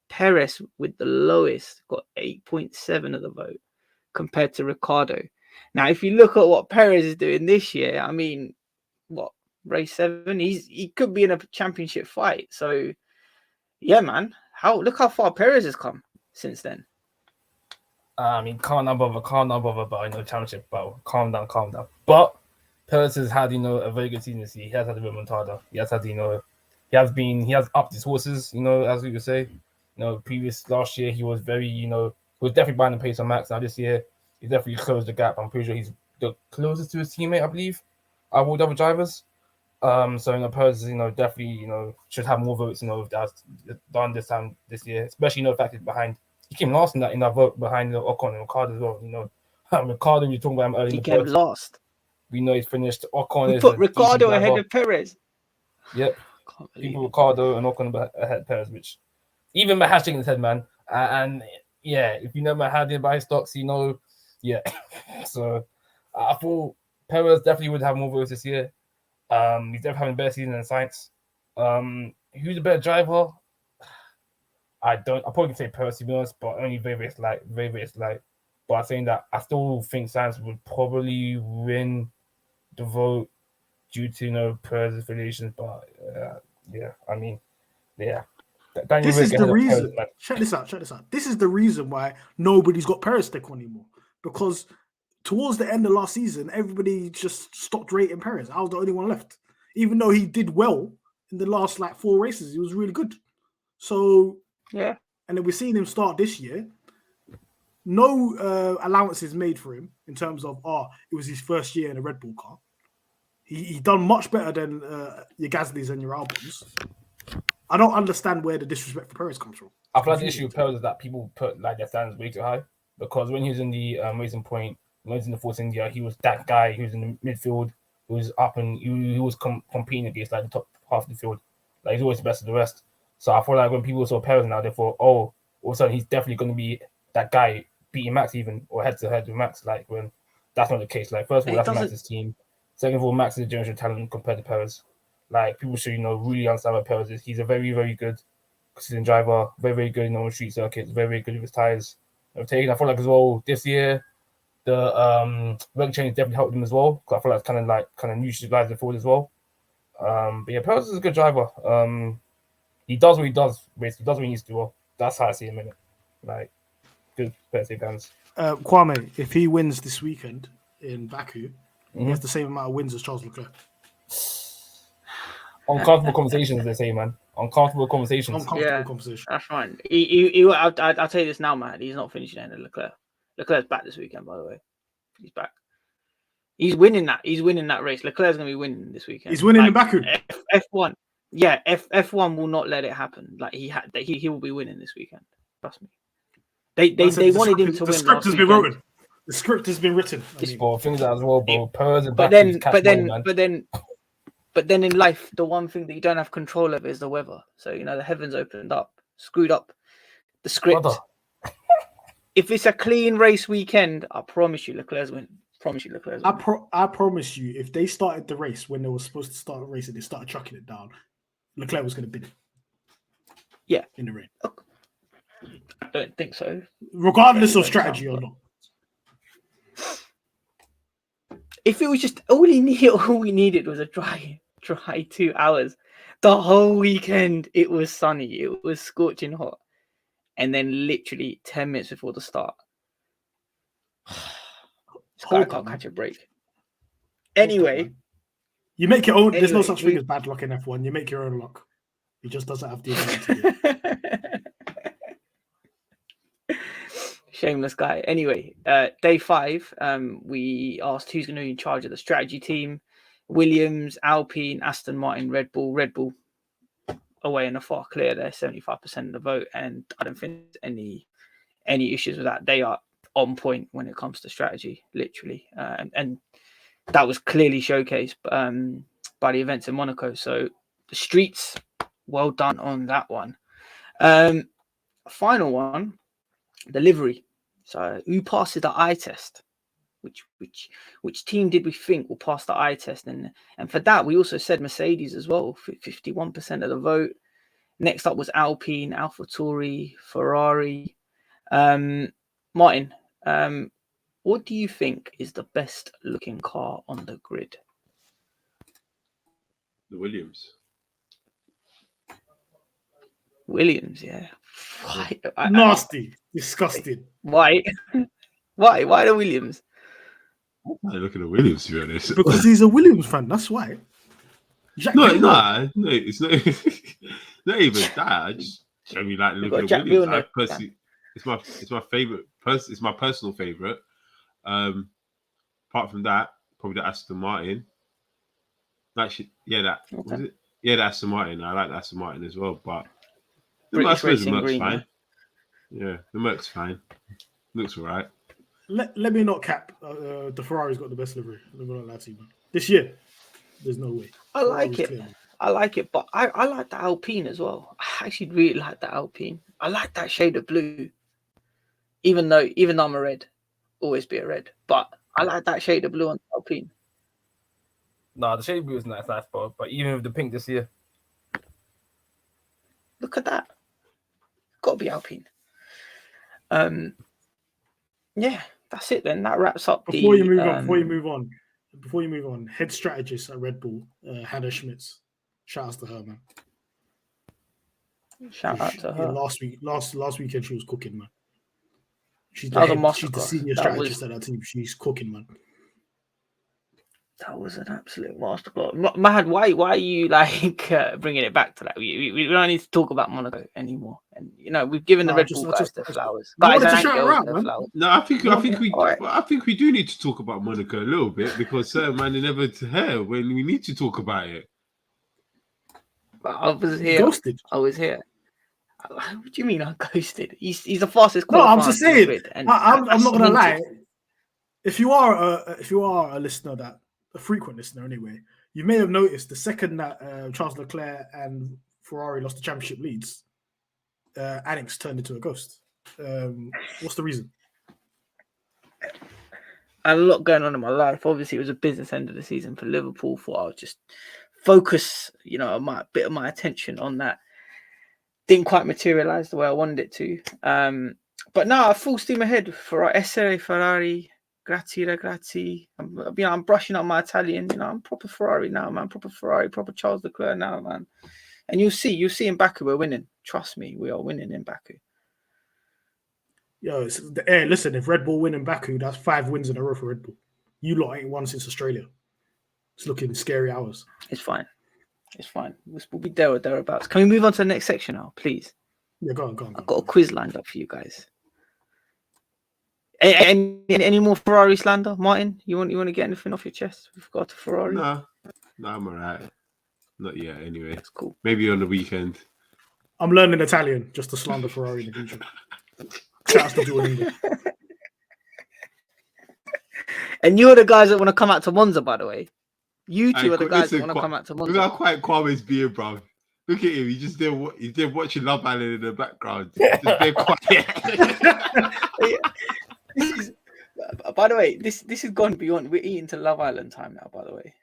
Speaker 1: Perez with the lowest got 8.7% of the vote compared to Ricciardo. Now, if you look at what Perez is doing this year, I mean, what, race 7? He could be in a championship fight. So, yeah, man, look how far Perez has come since then.
Speaker 3: I mean, calm down, brother, but championship battle. Calm down. But Perez has had, a very good season this year. He has had a remontada. He has had, he has upped his horses, as we would say. Last year he was very, he was definitely buying the pace on Max. Now this year he's definitely closed the gap. I'm pretty sure he's the closest to his teammate, I believe, of all the other drivers. So Perez, definitely, should have more votes, that's done this time this year, especially the fact he's behind. He came last in that vote behind Ocon and Ricciardo as well. Ricciardo, you're talking about him early.
Speaker 1: He came last.
Speaker 3: We know he's finished. Ocon
Speaker 1: put Ricciardo ahead of Perez.
Speaker 3: Yep. People Ricciardo and Ocon ahead of Perez, which even Mahad shaking his head, man. And yeah, if you know Mahad did buy stocks, yeah. So I thought Perez definitely would have more votes this year. He's definitely having a better season than Sainz. Who's a better driver? I probably say Perez, to be honest, but only very slight. But I'm saying that I still think Sainz would probably win the vote due to Perez's affiliations. But yeah, I mean, yeah.
Speaker 2: This is the reason. Check this out. This is the reason why nobody's got Perez stick on anymore. Because towards the end of last season, everybody just stopped rating Perez. I was the only one left. Even though he did well in the last 4 races, he was really good. So
Speaker 1: yeah. And
Speaker 2: then we're seeing him start this year. No allowances made for him in terms of it was his first year in a Red Bull car. He done much better than your Gaslys and your Albons. I don't understand where the disrespect for Perez comes from.
Speaker 3: I feel like the issue with Perez is that people put like their standards way too high, because when he was in the Racing Point, when he was in the Force India, he was that guy. He was in the midfield. He was up and he was competing against like the top half of the field. Like he's always the best of the rest. So I feel like when people saw Perez now, they thought, oh, all of a sudden he's definitely going to be that guy beating Max even, or head to head with Max. Like when that's not the case. Like first of all, that's Max's team. Second of all, Max is a generational talent compared to Perez. Like people should really understand what Perez is. He's a very, very good consistent driver, very, very good on street circuits, very, very good with his tires. I feel like as well this year the reg change definitely helped him as well, because I feel like it's kind of neutralized the forward as well. But yeah, Perez is a good driver. He does what he does, basically. He does what he needs to do. Well, that's how I see him in it. Like good Perez fans.
Speaker 2: Kwame, if he wins this weekend in Baku, he has the same amount of wins as Charles Leclerc.
Speaker 3: Uncomfortable conversations, they say, man. Uncomfortable conversations.
Speaker 1: That's fine. I'll tell you this now, man. He's not finishing ahead of Leclerc. Leclerc's back this weekend, by the way. He's back. He's winning that. He's winning that race. Leclerc's going to be winning this weekend.
Speaker 2: He's winning in Baku.
Speaker 1: F1. Yeah, F1 will not let it happen. Like he will be winning this weekend. Trust me. They wanted him to win.
Speaker 2: The script has been written. The script has been written.
Speaker 3: Things as well, bro.
Speaker 1: But then in life, the one thing that you don't have control of is the weather. So, the heavens opened up, screwed up the script.
Speaker 3: Brother.
Speaker 1: If it's a clean race weekend, I promise you Leclerc's win.
Speaker 2: I promise you, if they started the race when they were supposed to start the race and they started chucking it down, Leclerc was going to beat it.
Speaker 1: Yeah.
Speaker 2: In the rain.
Speaker 1: I don't think so.
Speaker 2: Regardless of strategy or not.
Speaker 1: If it was just all we needed was a dry 2 hours. The whole weekend it was sunny, it was scorching hot, and then literally 10 minutes before the start, I can't catch a break. Anyway,
Speaker 2: you make your own. There's no such thing as bad luck in F1. You make your own luck. He just doesn't have the ability to do it.
Speaker 1: Shameless guy. Anyway, day 5, we asked who's going to be in charge of the strategy team. Williams, Alpine, Aston Martin, Red Bull. Red Bull away in the far clear. They're 75% of the vote, and I don't think there's any issues with that. They are on point when it comes to strategy, literally, and that was clearly showcased by the events in Monaco. So the streets, well done on that one. Final one, the livery. So who passes the eye test? Which team did we think will pass the eye test? And for that, we also said Mercedes as well, 51% of the vote. Next up was Alpine, AlphaTauri, Ferrari. Martin, what do you think is the best looking car on the grid?
Speaker 4: The Williams.
Speaker 1: Williams, yeah.
Speaker 2: Nasty, disgusting.
Speaker 1: Why? Why the Williams?
Speaker 4: I look at the Williams, to be honest.
Speaker 2: Because he's a Williams fan, that's why.
Speaker 4: No, it's not. Not even that. I just generally like look at the Williams. I personally, it's my favorite. It's my personal favorite. Apart from that, probably the Aston Martin. Actually, was it? Yeah, the Aston Martin. I like the Aston Martin as well, but the Merc's fine. Yeah, the Merc's fine. Looks alright.
Speaker 2: Let me not cap. The Ferrari's got the best livery. I'm not allowed to, man. This year, there's no way.
Speaker 1: I like it, but I like the Alpine as well. I actually really like the Alpine. I like that shade of blue. Even though I'm a red, always be a red. But I like that shade of blue on the Alpine.
Speaker 3: No, the shade of blue is nice, but even with the pink this year.
Speaker 1: Look at that. Got to be Alpine. Yeah, that's it then. That wraps up
Speaker 2: Before you move on, head strategist at Red Bull, Hannah Schmitz. Shout out to her, man.
Speaker 1: Shout out to her.
Speaker 2: Last weekend she was cooking, man. She's the senior strategist at that team. She's cooking, man.
Speaker 1: That was an absolute masterclass. Mahad, why are you bringing it back to that? We don't need to talk about Monaco anymore. And we've given the Red Bull guys their flowers. Guys and girls their flowers.
Speaker 4: No, I think we do need to talk about Monaco a little bit, because certain man are never to hear when we need to talk about it.
Speaker 1: But I was here. Ghosted. I was here. What do you mean I ghosted? He's the fastest.
Speaker 2: No, I'm just saying.
Speaker 1: Grid, and
Speaker 2: I'm not gonna lie.
Speaker 1: minted.
Speaker 2: If you are a listener, a frequent listener anyway, you may have noticed the second that Charles Leclerc and Ferrari lost the championship leads, Anik turned into a ghost. What's the reason?
Speaker 1: I had a lot going on in my life. Obviously, it was a business end of the season for Liverpool. Thought I would just focus, a bit of my attention on that. Didn't quite materialize the way I wanted it to. But now, full steam ahead for Essere Ferrari. Grazie, ragazzi. I'm brushing up my Italian. I'm proper Ferrari now, man. Proper Ferrari, proper Charles Leclerc now, man. And you'll see in Baku we're winning. Trust me, we are winning in Baku.
Speaker 2: Yo, listen, if Red Bull win in Baku, that's 5 wins in a row for Red Bull. You lot ain't won since Australia. It's looking scary hours.
Speaker 1: It's fine. We'll be there or thereabouts. Can we move on to the next section now, please?
Speaker 2: Yeah, go on.
Speaker 1: I've got a quiz lined up for you guys. Any more Ferrari slander, Martin? You want to get anything off your chest? We've got to Ferrari.
Speaker 4: No, I'm alright. Not yet, anyway.
Speaker 1: That's cool.
Speaker 4: Maybe on the weekend.
Speaker 2: I'm learning Italian just to slander Ferrari in the future. Shout out to Duolingo.
Speaker 1: And you're the guys that want to come out to Monza, by the way. You two are the guys that want to come out to Monza.
Speaker 4: Look how quiet Kwame's being, bro. Look at him. He's there watching Love Island in the background. Just being quiet.
Speaker 1: By the way, this has gone beyond. We're eating to Love Island time now. By the way,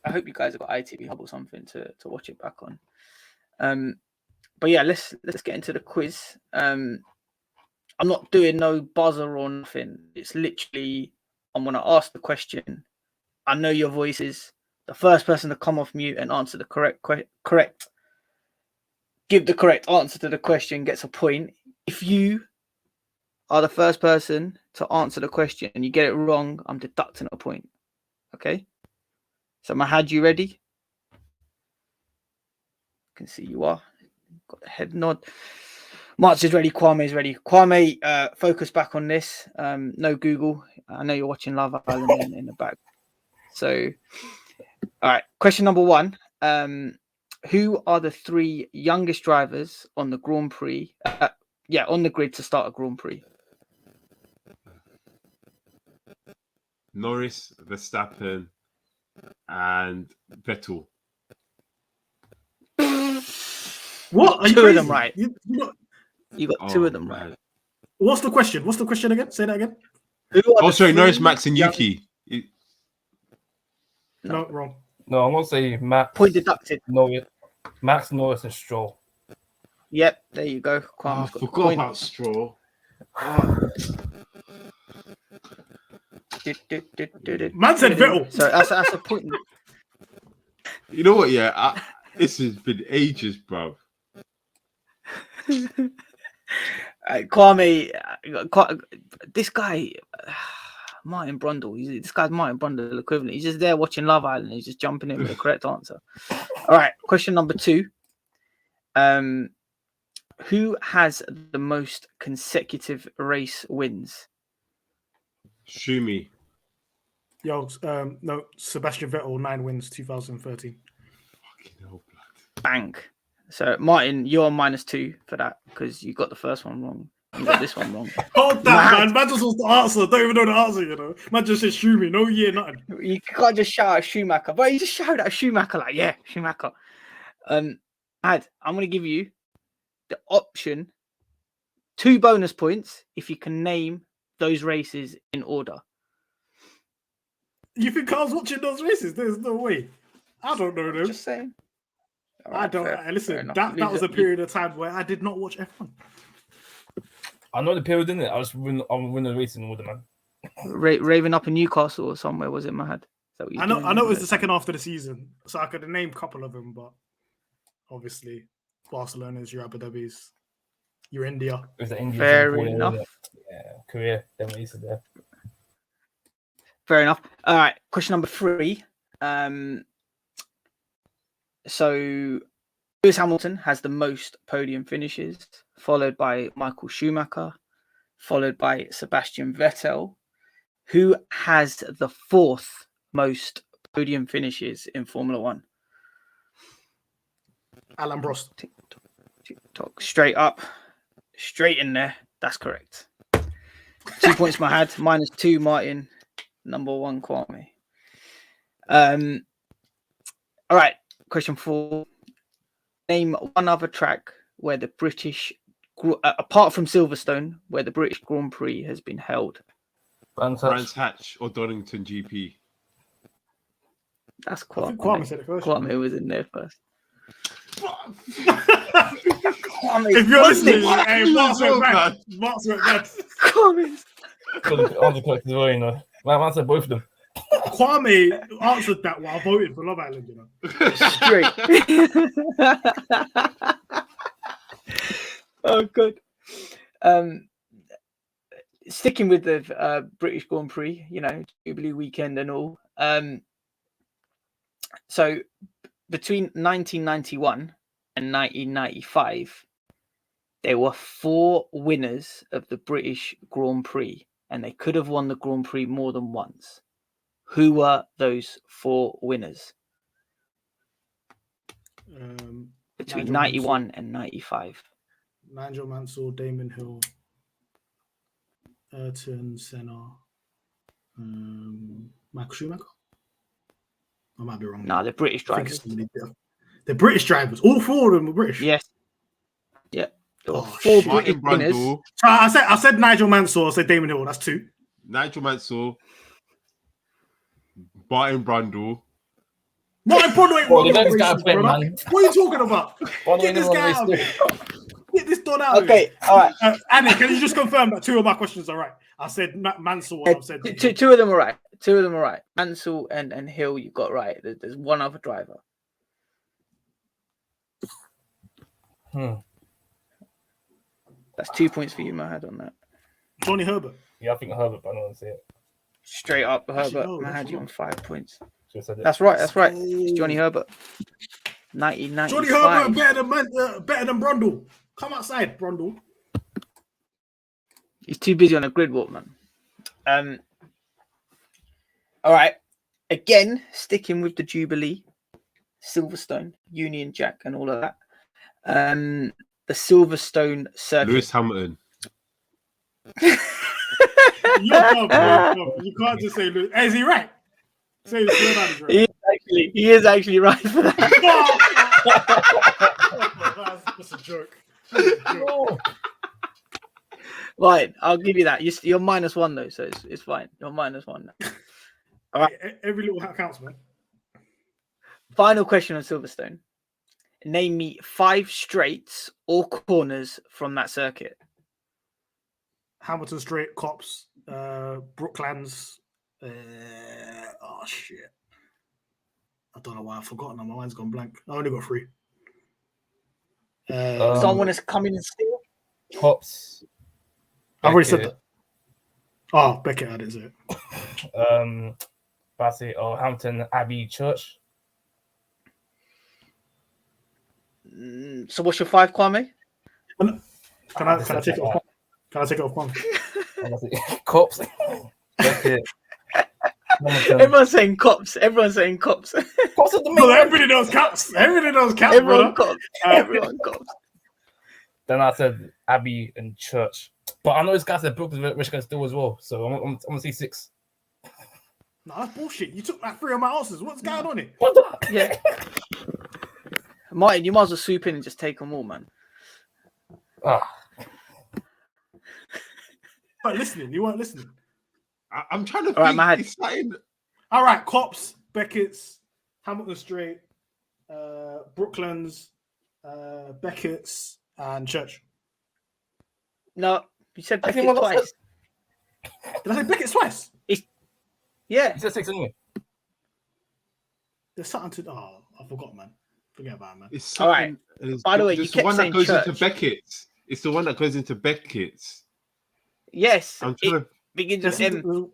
Speaker 1: I hope you guys have got ITV Hub or something to watch it back on. But yeah, let's get into the quiz. I'm not doing no buzzer or nothing. It's literally I'm gonna ask the question. I know your voices. The first person to come off mute and answer the correct, give the correct answer to the question gets a point. If you are the first person to answer the question and you get it wrong, I'm deducting a point. Okay? So Mahad, you ready? I can see you are. Got the head nod. Martz is ready. Kwame is ready. Kwame, focus back on this. No Google. I know you're watching Love Island in the back. So, all right. Question number 1. Who are the 3 youngest drivers on the Grand Prix? On the grid to start a Grand Prix.
Speaker 4: Norris, Verstappen, and Vettel.
Speaker 2: What? Are you
Speaker 1: 2 of them right.
Speaker 2: You
Speaker 1: got 2 of them
Speaker 4: man.
Speaker 1: right.
Speaker 2: What's the question? What's the question again? Say that again.
Speaker 4: Norris, Max, and Yuki.
Speaker 2: No, wrong.
Speaker 3: No, I'm gonna say Max.
Speaker 1: Point deducted.
Speaker 3: Norris, Max, Norris, and Stroll.
Speaker 1: Yep, there you go.
Speaker 4: I forgot about Stroll.
Speaker 2: Man said Vettel.
Speaker 1: So that's a point.
Speaker 4: You know what? Yeah, this has been ages, bro.
Speaker 1: Kwame, this guy, Martin Brundle. This guy's Martin Brundle equivalent. He's just there watching Love Island. He's just jumping in with the correct answer. All right, question number 2. Who has the most consecutive race wins?
Speaker 4: Shumi.
Speaker 2: Yo, no, Sebastian Vettel, 9 wins, 2013.
Speaker 4: Fucking hell, blood.
Speaker 1: Bang. So, Martin, you're on -2 for that because you got the first one wrong. You got this one wrong.
Speaker 2: Hold that, man. Man just wants the answer. Don't even know the answer, Man just said Shumi. No, nothing.
Speaker 1: You can't just shout at Schumacher. But you just shout at Schumacher like, yeah, Schumacher. I'm going to give you the option 2 bonus points if you can name those races in order.
Speaker 2: You think I was watching those races? There's no way. I don't know them.
Speaker 1: Just saying.
Speaker 2: Right, I don't. Listen, that was a period of time where I did not watch F1.
Speaker 3: I know the period, didn't it? I'm winning the racing order, man.
Speaker 1: Raving up in Newcastle or somewhere, was it, Mahad?
Speaker 2: I know it was the second half of the season, so I could name a couple of them, but obviously, Barcelona's, your Abu Dhabi's, your India.
Speaker 3: It was the India.
Speaker 1: Fair enough.
Speaker 3: Yeah, Korea, them races there.
Speaker 1: Fair enough. All right, question number 3. So Lewis Hamilton has the most podium finishes, followed by Michael Schumacher, followed by Sebastian Vettel. Who has the 4th most podium finishes in Formula 1?
Speaker 2: Alan Prost.
Speaker 1: TikTok. Straight up. Straight in there. That's correct. 2 points Mahad. -2 Martin. Number 1 Kwame. All right. Question 4. Name one other track where the British, apart from Silverstone, where the British Grand Prix has been held.
Speaker 4: Brands Hatch or Donington GP.
Speaker 1: That's Kwame.
Speaker 2: Kwame said it first.
Speaker 1: Kwame was in there first.
Speaker 2: If you're listening, hey, Martz went bad.
Speaker 1: Kwame.
Speaker 3: Undercooked as well, you know. Man said both of them.
Speaker 2: Kwame answered that while I voted for Love Island, you know.
Speaker 1: Straight. Oh, good. Sticking with the British Grand Prix, you know, Jubilee weekend and all. So between 1991 and 1995, there were 4 winners of the British Grand Prix, and they could have won the Grand Prix more than once. Who were those 4 winners? Between 91 and 95.
Speaker 2: Nigel Mansell, Damon Hill, Ayrton Senna, Michael Schumacher. I might be wrong.
Speaker 1: No, they're British drivers.
Speaker 2: They're British drivers. All 4 of them are British.
Speaker 1: Yes. Yeah. There were 4 British winners.
Speaker 2: I said Nigel Mansell. I said Damon Hill. That's 2.
Speaker 4: Nigel Mansell, Martin Brundle.
Speaker 2: Martin Brundle ain't won the races,
Speaker 3: man.
Speaker 2: What are you talking about? Get this guy out of here. Get this done out.
Speaker 1: Okay, all right.
Speaker 2: Anik, can you just confirm that 2 of my questions are right? I said Mansell. I said
Speaker 1: 2 of them are right. 2 of them are right. Mansell and Hill, you got right. There's one other driver. That's 2 points for you, Mahad, on that.
Speaker 2: Johnny Herbert.
Speaker 3: Yeah, I think Herbert, but I don't want to say it.
Speaker 1: Straight up,
Speaker 2: Actually,
Speaker 1: Herbert.
Speaker 2: no,
Speaker 1: Mahad, you on 5 points.
Speaker 3: Said it.
Speaker 1: That's right. That's right. It's Johnny Herbert. 1995.
Speaker 2: Johnny Herbert better than Brundle. Come outside, Brundle.
Speaker 1: He's too busy on a grid walk, man. All right. Again, sticking with the Jubilee, Silverstone, Union Jack, and all of that. The Silverstone circuit.
Speaker 4: Lewis Hamilton.
Speaker 2: You can't just say Lewis. Hey, is he right? Say Lewis right.
Speaker 1: He is actually right for that.
Speaker 2: That's a joke.
Speaker 1: Right, I'll give you that. You're -1 though, so it's fine. You're -1. All right.
Speaker 2: Every little counts, man.
Speaker 1: Final question on Silverstone. Name me 5 straights or corners from that circuit.
Speaker 2: Hamilton Straight, Cops, Brooklands. Oh shit! I don't know why I've forgotten. My mind's gone blank. I only got 3.
Speaker 1: Someone has come in and steal.
Speaker 3: Cops.
Speaker 2: I've already said that. Oh, Beckett, I didn't say it.
Speaker 3: Bassett or Hampton Abbey Church.
Speaker 1: So what's your 5, Kwame?
Speaker 2: Can I take it off? Can I take it off one?
Speaker 3: Cops. Beckett.
Speaker 1: Everyone's saying cops.
Speaker 3: Cops are the main.
Speaker 2: No, everybody knows cops. Everybody knows cops.
Speaker 1: Everyone cops. Everyone cops.
Speaker 3: Then I said Abbey and Church. But I know this guy said Brooklyn, Michigan still as well. So I'm going to say 6.
Speaker 2: No, that's bullshit. You took like 3 of my answers. What's going on here?
Speaker 1: Yeah. Martin, you might as well swoop in and just take them all, man.
Speaker 2: But listening, you weren't listening.
Speaker 4: I'm trying to
Speaker 1: all
Speaker 4: think.
Speaker 1: Right,
Speaker 4: it's like...
Speaker 2: All right, Cops, Beckett's, Hamilton Straight, Brooklands, Beckett's, and Church.
Speaker 1: No, you said Beckett twice.
Speaker 2: Did I say Beckett twice?
Speaker 1: Yeah.
Speaker 3: You said 6 anyway.
Speaker 2: There's something to. Oh, I forgot, man. Forget about it, man.
Speaker 4: It's
Speaker 1: all right. By the way, you kept
Speaker 4: one
Speaker 1: saying
Speaker 4: that goes
Speaker 1: Church.
Speaker 4: into Beckett's. It's the one that goes into Beckett's.
Speaker 1: Yes.
Speaker 4: I'm trying to...
Speaker 1: begins with M.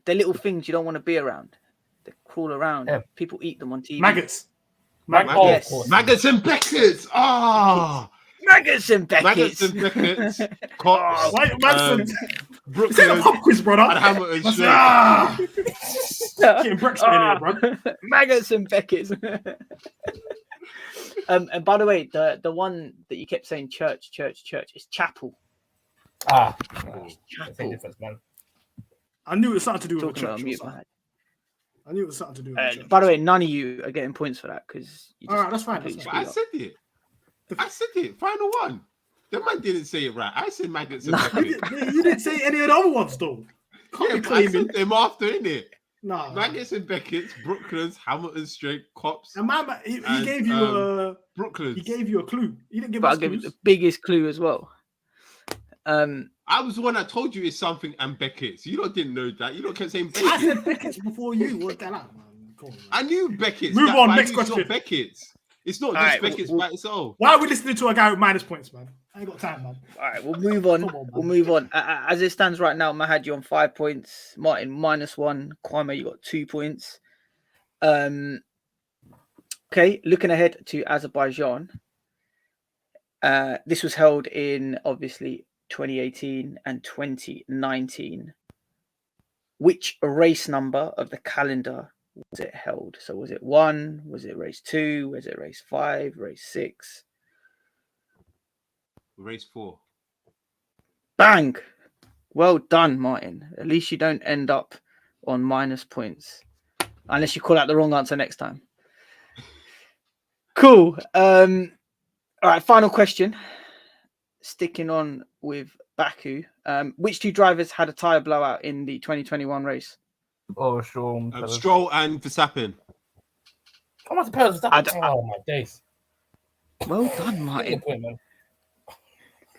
Speaker 1: The little things you don't want to be around. They crawl around. Yeah. People eat them on TV.
Speaker 2: Maggots.
Speaker 1: Yes.
Speaker 4: Maggots and Beckett's. Ah.
Speaker 1: Maggots and Beckett's.
Speaker 4: Maggots and Beckett's. Cops.
Speaker 2: Brooklyn. Is that a pop quiz, brother?
Speaker 4: And Hamilton.
Speaker 2: Getting breakfast in here, bro.
Speaker 1: Maggots and Beckett's. And by the way, the one that you kept saying church is chapel.
Speaker 3: It's
Speaker 1: chapel.
Speaker 3: same difference, man.
Speaker 2: I knew it was something to do with
Speaker 1: Talking
Speaker 2: the
Speaker 1: about
Speaker 2: church.
Speaker 1: mute, Mahad.
Speaker 2: I knew it was something to do with the church.
Speaker 1: By the way, none of you are getting points for that because
Speaker 2: all right, that's fine.
Speaker 4: But I said it. I said it. Final one. The man didn't say it right. I said maggots and Beckett.
Speaker 2: You didn't say any of the other ones though. Can't be
Speaker 4: I
Speaker 2: claiming.
Speaker 4: said them after, innit?
Speaker 2: Nah.
Speaker 4: Maggots and Beckett's, Brooklands, Hamilton Street, Cops.
Speaker 2: And man, he gave you a
Speaker 4: Brooklands.
Speaker 2: He gave you a clue. He didn't give
Speaker 1: But
Speaker 2: us
Speaker 1: I'll give you
Speaker 2: clues.
Speaker 1: the biggest clue as well.
Speaker 4: I was the one that told you it's something and Beckett's. You lot didn't know that. You lot kept saying Beckett's.
Speaker 2: I said Beckett's before you. What the hell, man? Come on, man.
Speaker 4: I knew Beckett's.
Speaker 2: Move on, next
Speaker 4: It's
Speaker 2: question.
Speaker 4: not Beckett's. It's not just
Speaker 1: Alright,
Speaker 4: Beckett's by itself.
Speaker 2: Why are we listening to a guy with minus points, man? I ain't got time, man.
Speaker 1: All right, we'll move on. We'll move on. As it stands right now, Mahad, you on 5 points. Martin, -1. Kwame, you got 2 points. Okay, looking ahead to Azerbaijan. This was held in, obviously, 2018 and 2019. Which race number of the calendar was it held? So was it 1? Was it race 2? Was it race 5? Race 6?
Speaker 4: Race 4.
Speaker 1: Bang! Well done, Martin. At least you don't end up on minus points. Unless you call out the wrong answer next time. Cool. All right, final question. Sticking on with Baku. Which two drivers had a tyre blowout in the 2021 race?
Speaker 3: Oh, sure.
Speaker 4: Stroll and Verstappen.
Speaker 3: How much Perez was that? Oh, my days.
Speaker 1: Well done, Martin.
Speaker 3: Good point, man.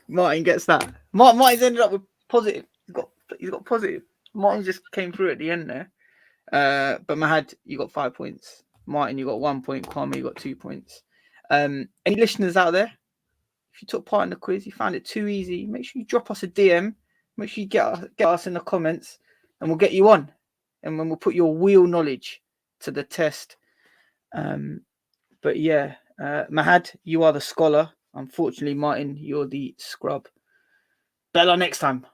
Speaker 1: Martin gets that. Martin's ended up with positive. He's got positive. Martin just came through at the end there. But Mahad, you got 5 points. Martin, you got 1 point. Kwame, you got 2 points. Any listeners out there? If you took part in the quiz, you found it too easy, make sure you drop us a DM. Make sure you get us in the comments, and we'll get you on. And then we'll put your wheel knowledge to the test. But yeah, Mahad, you are the scholar. Unfortunately, Martin, you're the scrub. Better next time.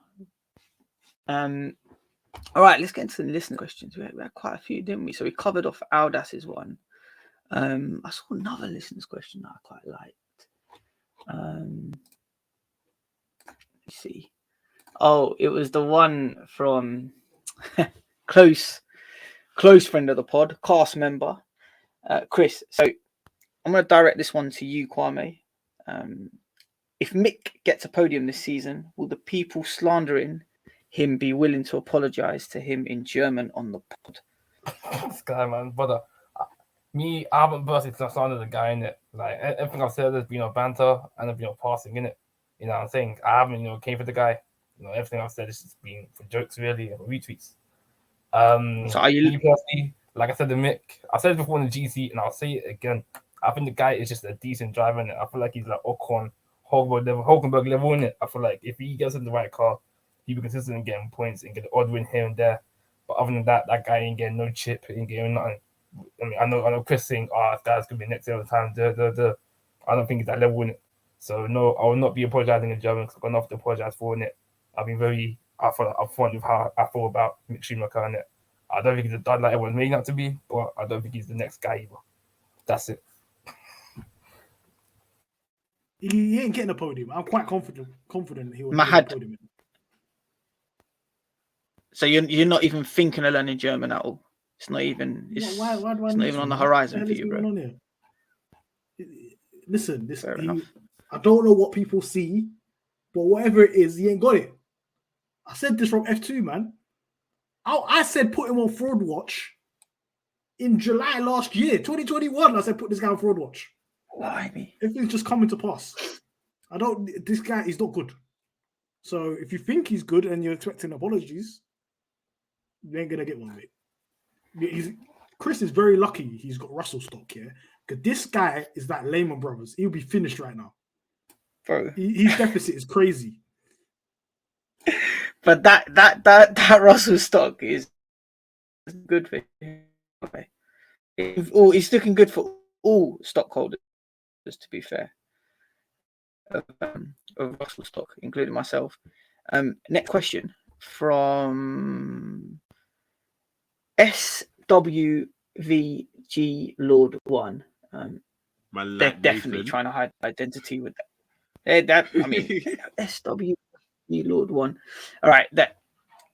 Speaker 1: All right, let's get into the listener questions. We had quite a few, didn't we? So we covered off Aldas's one. I saw another listener's question that I quite liked. Let's see. Oh, it was the one from close friend of the pod, cast member, Chris. So I'm going to direct this one to you, Kwame. If Mick gets a podium this season, will the people slandering him be willing to apologize to him in German on the pod?
Speaker 3: This guy, man, brother. I haven't personally slandered the guy in it. Like everything I've said has been banter and passing in it. You know what I'm saying? I haven't came for the guy. Everything I've said has just been for jokes really and retweets. So are you me personally, like I said to Mick, I said it before in the GC and I'll say it again. I think the guy is just a decent driver in it. I feel like he's like Ocon, Hulkenberg level in it. I feel like if he gets in the right car, he'll be consistent in getting points and get the odd win here and there. But other than that, that guy ain't getting no chip, ain't getting nothing. I mean, I know Chris saying, this guy's gonna be next level time. I don't think he's that level in it. So no, I will not be apologizing in German because I've got enough to apologize for in it. I've been very upfront with how I feel about Mick Schumacher in it. I don't think he's a dud like everyone's making out to be, but I don't think he's the next guy either. That's it.
Speaker 2: He ain't getting a podium. I'm quite confident he will
Speaker 1: get a podium. So you're not even thinking of learning German at all? It's not even. It's not even on the horizon for you, bro.
Speaker 2: Listen, I don't know what people see, but whatever it is, he ain't got it. I said this from F2, man. I said put him on fraud watch in July last year, 2021. I said put this guy on fraud watch.
Speaker 1: Why?
Speaker 2: Everything's just coming to pass. This guy is not good. So if you think he's good and you're expecting apologies, you ain't gonna get one, mate. Chris is very lucky he's got Russell stock here, because this guy is that Lehman Brothers. He'll be finished right now.
Speaker 1: Bro,
Speaker 2: his deficit is crazy.
Speaker 1: But that Russell stock is good for him. Okay. It's looking good for all stockholders, to be fair, of Russell stock, including myself. Next question from SWVG Lord 1. They're definitely trying to hide identity with that. I mean, SW Lord one. All right, the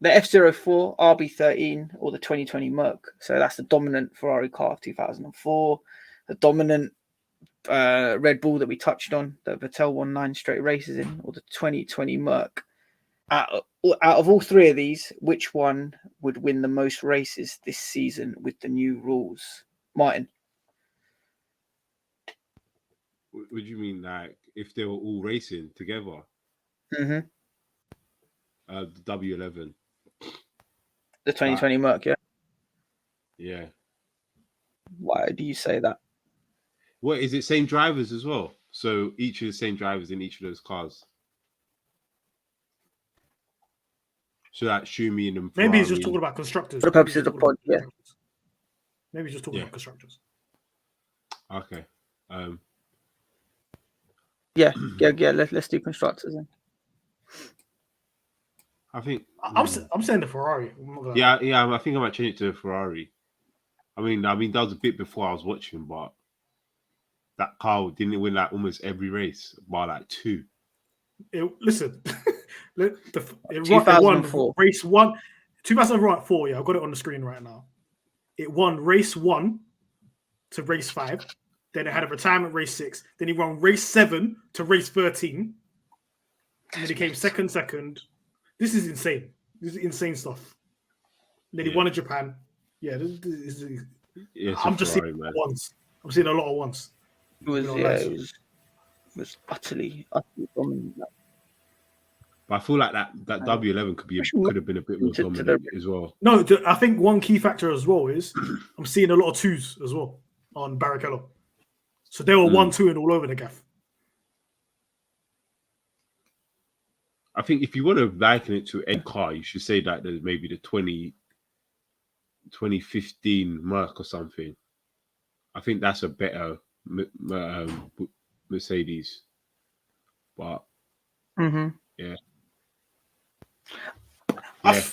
Speaker 1: F04 RB13 or the 2020 Merc. So that's the dominant Ferrari car of 2004. The dominant Red Bull that we touched on, that Vettel won 9 straight races in, or the 2020 Merc. Out of all three of these, which one would win the most races this season with the new rules? Martin.
Speaker 4: What do you mean, like if they were all racing together?
Speaker 1: Mm-hmm.
Speaker 4: The W11.
Speaker 1: The 2020 Merc, yeah?
Speaker 4: Yeah.
Speaker 1: Why do you say that?
Speaker 4: What is it? Same drivers as well. So each of the same drivers in each of those cars. So that Schumi and them.
Speaker 2: Maybe he's just talking about constructors.
Speaker 1: For the purposes of the pod, yeah.
Speaker 2: Maybe he's just talking about constructors.
Speaker 4: Okay.
Speaker 1: Yeah. Let's do constructors then.
Speaker 4: I think
Speaker 2: I'm saying the Ferrari.
Speaker 4: Yeah. I think I might change it to a Ferrari. I mean, that was a bit before I was watching, but that car didn't win like almost every race, by like 2.
Speaker 2: Listen, it
Speaker 1: 2004.
Speaker 2: won race 1, 2004. Yeah, I've got it on the screen right now. It won race 1 to race 5. Then it had a retirement race 6. Then he won race 7 to race 13. And then he came second. This is insane. This is insane stuff. Then he won in Japan. Yeah, this is I'm just seeing ones. I'm seeing a lot of ones.
Speaker 1: It was utterly dominant.
Speaker 4: But I feel like that W11 could have been a bit more dominant as well.
Speaker 2: No, I think one key factor as well is I'm seeing a lot of 2s as well on Barrichello. So they were 1-2 and all over the gaff.
Speaker 4: I think if you want to liken it to a car, you should say that there's maybe the 2015 Merc or something. I think that's a better Mercedes. But yeah,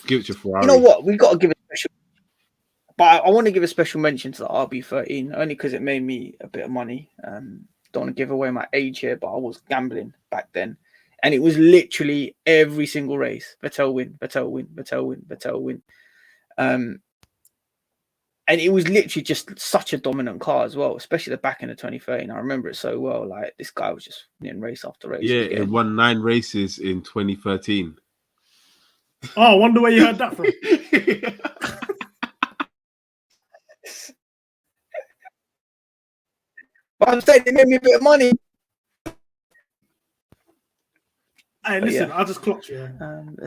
Speaker 4: give it to Ferrari.
Speaker 1: You know what? We've got to give it a special. But I want to give a special mention to the RB13 only because it made me a bit of money. Don't want to give away my age here, but I was gambling back then. And it was literally every single race. Vettel win. And it was literally just such a dominant car as well, especially the back end of 2013. I remember it so well. Like, this guy was just winning race after race.
Speaker 4: Yeah, it won 9 races in 2013.
Speaker 2: Oh, I wonder where you heard that from.
Speaker 1: But I'm saying it made me a bit of money.
Speaker 2: Hey, listen, I just clocked you.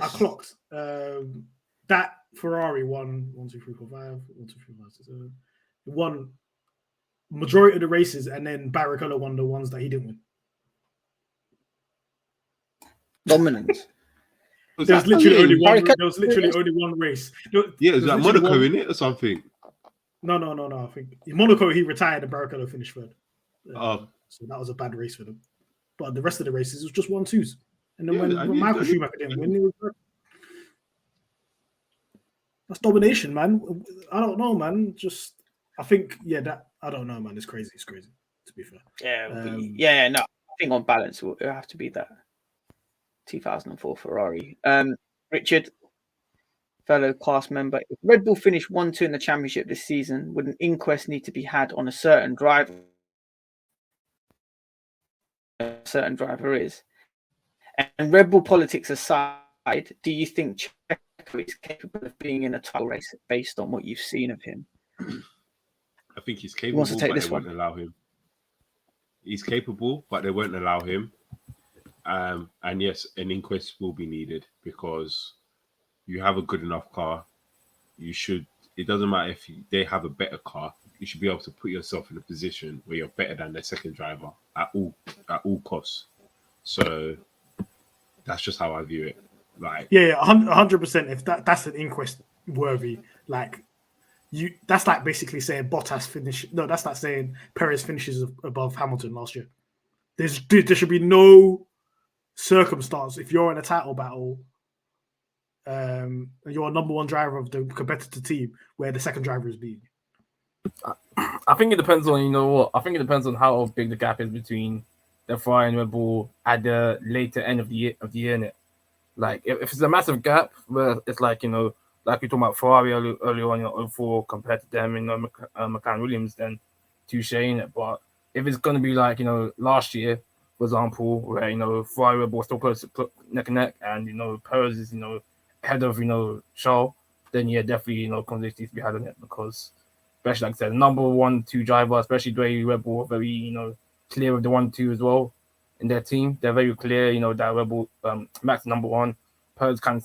Speaker 2: I clocked that Ferrari won 1, 2, 3, 4, 5, 1, 2, 3, 4, 5, 6, 7. Won majority of the races, and then Barrichello won the ones that he didn't win.
Speaker 1: Dominance.
Speaker 2: There was literally only one race.
Speaker 4: Yeah, it was like Monaco in it or something.
Speaker 2: No. I think in Monaco he retired and Barrichello finished 3rd. So that was a bad race for them. But the rest of the races was just 1-2s. And then when Michael Schumacher didn't win, it was that's domination, man. I don't know, man. I think I don't know, man. It's crazy. To be fair.
Speaker 1: Yeah. No, I think on balance it will have to be that 2004 Ferrari. Richard, fellow class member, if Red Bull finished 1-2 in the championship this season, would an inquest need to be had on a certain driver? A certain driver is. And Red Bull politics aside, do you think Checo is capable of being in a title race based on what you've seen of him?
Speaker 4: I think he's capable, but they won't allow him. He's capable, but they won't allow him. And yes, an inquest will be needed because you have a good enough car. It doesn't matter if they have a better car. You should be able to put yourself in a position where you're better than their second driver at all costs. So that's just how I view it. Like,
Speaker 2: 100%. If that's an inquest worthy, that's like basically saying Bottas finish. No, that's like saying Perez finishes above Hamilton last year. There should be no circumstance if you're in a title battle, and you're a number one driver of the competitor team where the second driver is beating.
Speaker 3: I think it depends on I think it depends on how big the gap is between the Ferrari and Red Bull at the later end of the year. Innit? Like if it's a massive gap where it's like like we talking about Ferrari earlier on 04 compared to them McLaren Williams, then touche in it. But if it's gonna be like last year, for example, where Ferrari Red Bull still close neck and neck, and Perez is ahead of Charles, then yeah, definitely conversation needs to be had on it, because especially like I said, number 1-2 driver, especially the way Red Bull are very clear of the 1-2 as well in their team. They're very clear, that Red Bull Max number 1, Perez kind of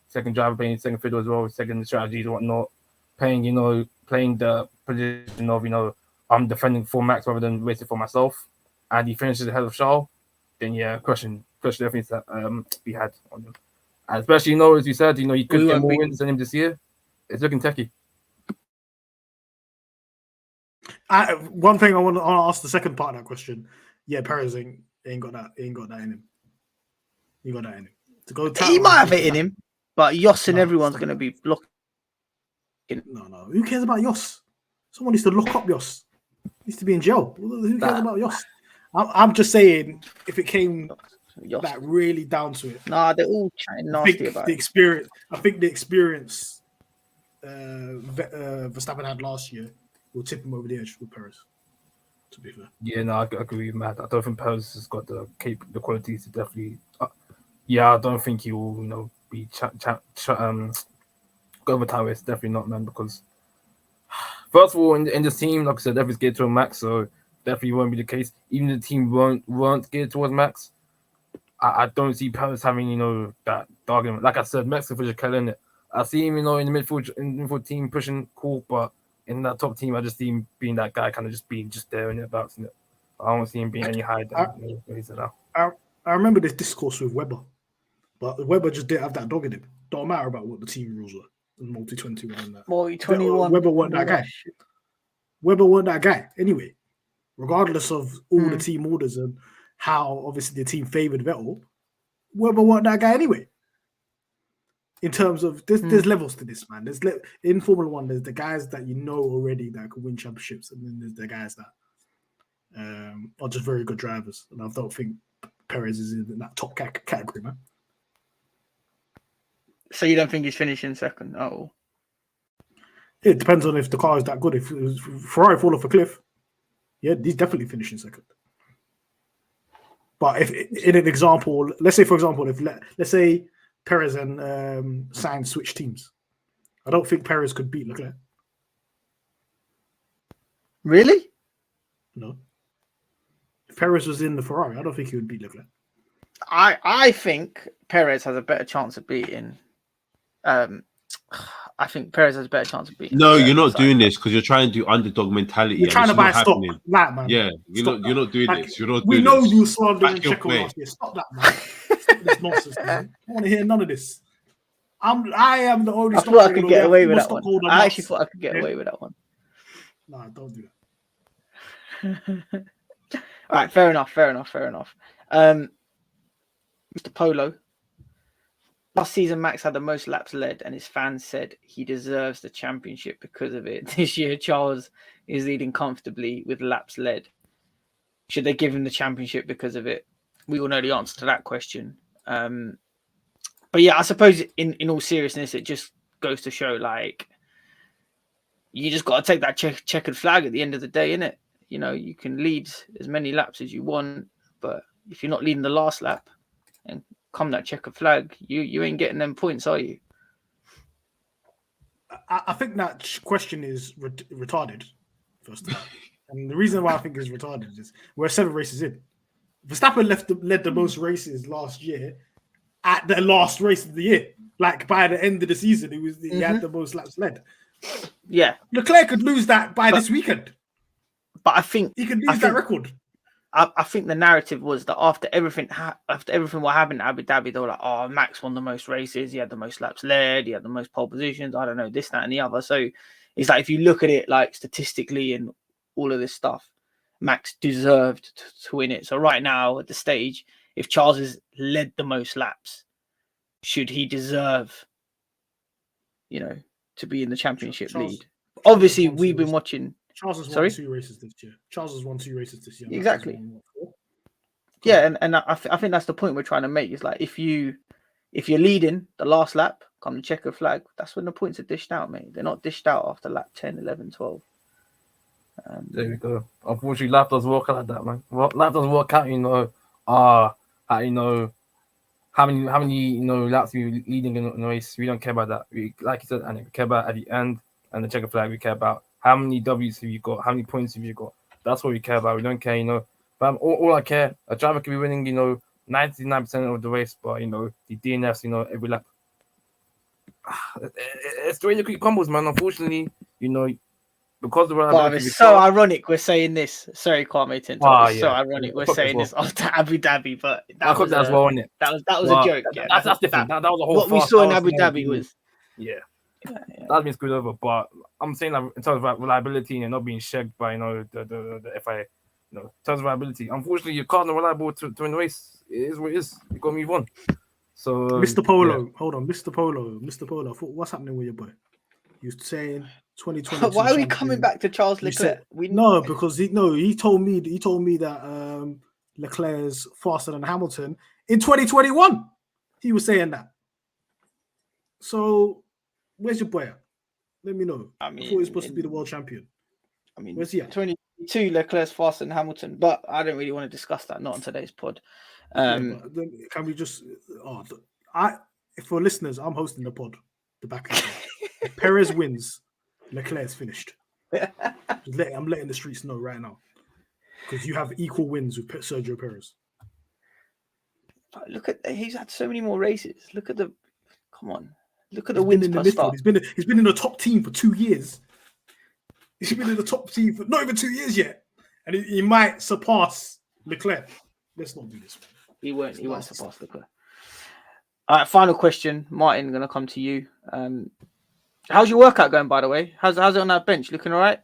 Speaker 3: second driver, playing second fiddle as well, second strategies and whatnot, playing the position of I'm defending for Max rather than racing for myself, and he finishes ahead of Charles, then yeah, question definitely to be had on him. And especially as you said, he could get more wins than him this year. It's looking techie.
Speaker 2: One thing I want to ask the second part of that question. Yeah, Perez ain't got that in him. He got that in him. To go
Speaker 1: he might have it in him, but Yoss and everyone's going to be blocking.
Speaker 2: No. Who cares about Yoss? Someone needs to lock up Yoss. He needs to be in jail. Who cares about Yoss? I'm just saying, if it came that really down to it.
Speaker 1: Nah, they're all chatting nasty about
Speaker 2: the experience. I think the experience Verstappen had last year will tip him over the edge with Perez, to be fair.
Speaker 3: Yeah, no, I agree with Matt. I don't think Perez has got the qualities to definitely. I don't think he will, be go over time. It's definitely not, man. Because first of all, in this team, like I said, everything's geared towards Max, so definitely won't be the case. Even the team weren't geared towards Max. I don't see Perez having that argument. Like I said, Max is killing it. I see him, in the midfield team pushing cool, but in that top team, I just see him being that guy, kind of just being there and bouncing it. I don't see him being any higher than he's at now.
Speaker 2: I remember this discourse with Webber, but Webber just didn't have that dog in him. Don't matter about what the team rules were in multi-21 and that.
Speaker 1: Multi-21.
Speaker 2: Webber weren't that guy. Webber weren't that guy anyway. Regardless of all the team orders and how obviously the team favoured Vettel, Webber weren't that guy anyway. In terms of there's levels to this, man. In Formula One, there's the guys that already that can win championships, and then there's the guys that are just very good drivers. And I don't think Perez is in that top category, man.
Speaker 1: So you don't think he's finishing second? Oh,
Speaker 2: it depends on if the car is that good. If Ferrari fall off a cliff, yeah, he's definitely finishing second. But if in an example, let's say for example, let's say Perez and Sainz switch teams, I don't think Perez could beat Leclerc.
Speaker 1: Really?
Speaker 2: No. If Perez was in the Ferrari, I don't think he would beat Leclerc.
Speaker 1: I think Perez has a better chance of beating. I think Perez has a better chance of beating.
Speaker 4: No, you're not doing this because you're trying to do underdog mentality.
Speaker 2: You're trying to buy stock, that man.
Speaker 4: Yeah, you're not doing this. You're not.
Speaker 2: We
Speaker 4: doing
Speaker 2: know
Speaker 4: this.
Speaker 2: you slandering Checo last year. Stop that, man. Stop this nonsense, man. I want to hear none of this. I am the only.
Speaker 1: I thought I could get away with that one. I actually thought I could get away with that one.
Speaker 2: No, don't do
Speaker 1: that. All right, fair enough. Mr. Polo. Last season, Max had the most laps led, and his fans said he deserves the championship because of it. This year, Charles is leading comfortably with laps led. Should they give him the championship because of it? We all know the answer to that question. But yeah, I suppose in all seriousness, it just goes to show, like, you just got to take that checkered flag at the end of the day, innit? You can lead as many laps as you want, but if you're not leading the last lap and come that checkered flag, you ain't getting them points, are you?
Speaker 2: I think that question is retarded, first of all. And the reason why I think it's retarded is we're 7 races in. Verstappen led the most races last year at the last race of the year. Like by the end of the season, he had the most laps led.
Speaker 1: Yeah.
Speaker 2: Leclerc could lose that by this weekend.
Speaker 1: But I think
Speaker 2: he could lose that record.
Speaker 1: I think the narrative was that after everything what happened at Abu Dhabi, they were like, "Oh, Max won the most races. He had the most laps led. He had the most pole positions. I don't know, this, that, and the other." So it's like if you look at it like statistically and all of this stuff, Max deserved to win it. So right now at the stage, if Charles has led the most laps, should he deserve, to be in the championship lead? Obviously, we've been watching
Speaker 2: Charles has won
Speaker 1: Sorry?
Speaker 2: 2 races this year. Charles has won 2 races this year.
Speaker 1: Exactly.
Speaker 2: Won, what, 4?
Speaker 1: Yeah, and I think that's the point we're trying to make. Is like if you're leading the last lap, come the checkered flag, that's when the points are dished out, mate. They're not dished out after lap 10, 11, 12.
Speaker 3: There we go. Unfortunately, life doesn't work out like that, man. Well, life doesn't work out, how many laps we leading in a race. We don't care about that. We, like you said, and we care about at the end and the checker flag. We care about how many W's have you got, how many points have you got. That's what we care about. We don't care, But all I care, a driver can be winning, 99% of the race, but the DNFs, every lap. It's the way the quick crumbles, man. Unfortunately, because of
Speaker 1: it's so ironic we're saying this. Sorry, Kwame, to interrupt. It's so
Speaker 3: yeah.
Speaker 1: ironic we're saying this after Abu Dhabi, but that was
Speaker 3: as well, isn't it?
Speaker 1: That was a joke. Yeah,
Speaker 3: that's different. That was a whole.
Speaker 1: What we saw in Abu Dhabi was.
Speaker 3: Yeah. That's been screwed over. But I'm saying that in terms of reliability and not being shagged by the FIA. In terms of reliability, unfortunately, your car's not reliable to win the race. It is what it is. You got to move on. So,
Speaker 2: Mr. Polo, hold on, Mr. Polo. What's happening with your boy? You're saying 2022.
Speaker 1: Why are we coming back to Charles Leclerc?
Speaker 2: Because he told me that Leclerc is faster than Hamilton in 2021. He was saying that. So where's your boy at? Let me know. I thought he was supposed to be the world champion. Where's he at?
Speaker 1: 22 Leclerc's faster than Hamilton, but I don't really want to discuss that. Not on today's pod.
Speaker 2: Can we just? For listeners, I'm hosting the pod. The back. If Perez wins, Leclerc's finished. I'm letting the streets know right now because you have equal wins with Sergio Perez.
Speaker 1: Look at he's had so many more races. Look at the wins
Speaker 2: in the
Speaker 1: per
Speaker 2: midfield.
Speaker 1: start.
Speaker 2: He's been in the top team for 2 years. He's been in the top team for not even 2 years yet, and he might surpass Leclerc. Let's not do this.
Speaker 1: He won't surpass Leclerc. All right, final question, Martin. Going to come to you. How's your workout going, by the way? How's it on that bench? Looking all right?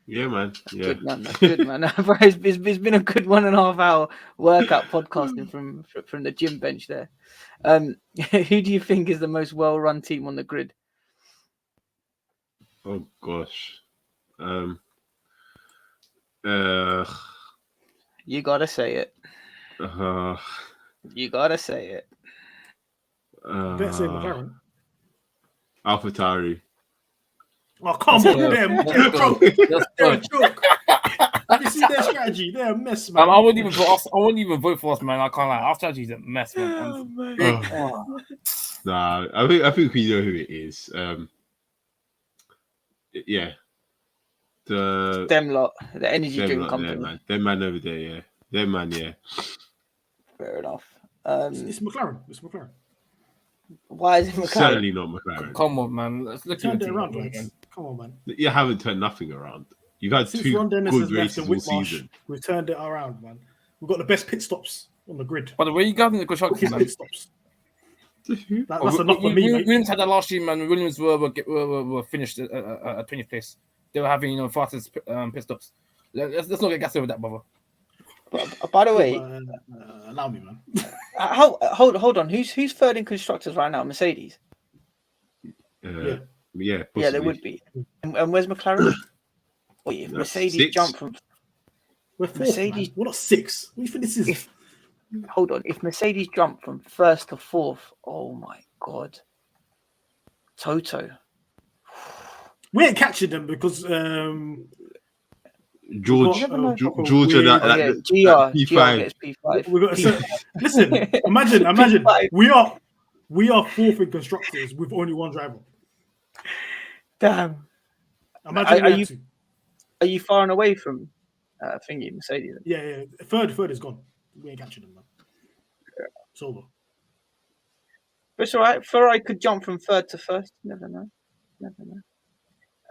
Speaker 4: Yeah, man. Yeah.
Speaker 1: Good, man. It's been a good 1.5 hour workout podcasting from the gym bench there. Who do you think is the most well-run team on the grid?
Speaker 4: Oh gosh.
Speaker 1: You gotta say it. You gotta say it.
Speaker 2: Better say McLaren.
Speaker 4: AlphaTauri.
Speaker 2: Oh, come on, them. They're a joke. Have you seen their strategy? They're a mess, man.
Speaker 3: I wouldn't even vote for us, man. I can't lie. Our strategy's a mess, man.
Speaker 4: Nah, I think we know who it is. Yeah.
Speaker 1: Them lot, the energy drink company.
Speaker 4: Man. Them man over there, yeah. Them man, yeah.
Speaker 1: Fair enough.
Speaker 2: It's McLaren.
Speaker 1: Why is it McLaren?
Speaker 4: Certainly not McLaren.
Speaker 3: Come on, man. Let's look at it around,
Speaker 2: man. Come on, man.
Speaker 4: You haven't turned nothing around. You've had
Speaker 2: Since
Speaker 4: 2
Speaker 2: Ron Dennis
Speaker 4: good
Speaker 2: has left
Speaker 4: races
Speaker 2: and
Speaker 4: all
Speaker 2: Whitmarsh,
Speaker 4: season.
Speaker 2: we've turned it around, man. We've got the best pit stops on the grid.
Speaker 3: By the way, you guys in the construction, man.
Speaker 2: Pit stops. That's enough for me, mate.
Speaker 3: Williams had that last year, man. Williams were finished at 20th place. They were having fastest pit stops. Let's not get gassed over that, brother.
Speaker 1: But, by the way,
Speaker 2: allow me, man.
Speaker 1: Hold on. Who's third in constructors right now? Mercedes.
Speaker 4: Yeah,
Speaker 1: yeah, they would be. And where's McLaren? Wait, if Mercedes jump from
Speaker 2: we're fourth, Mercedes, we're not 6. What do you think this is?
Speaker 1: Hold on. If Mercedes jump from 1st to 4th, oh my god, Toto.
Speaker 2: We ain't catching them because
Speaker 4: Georgia, that
Speaker 1: P5. Gets P5.
Speaker 2: We got listen. Imagine. We are 4th in constructors with only 1 driver.
Speaker 1: Damn.
Speaker 2: Imagine
Speaker 1: are you far and away from thingy Mercedes?
Speaker 2: Yeah. Third is gone. We ain't catching them, man. Yeah. It's over.
Speaker 1: But it's all right. Ferrari could jump from 3rd to 1st. Never know.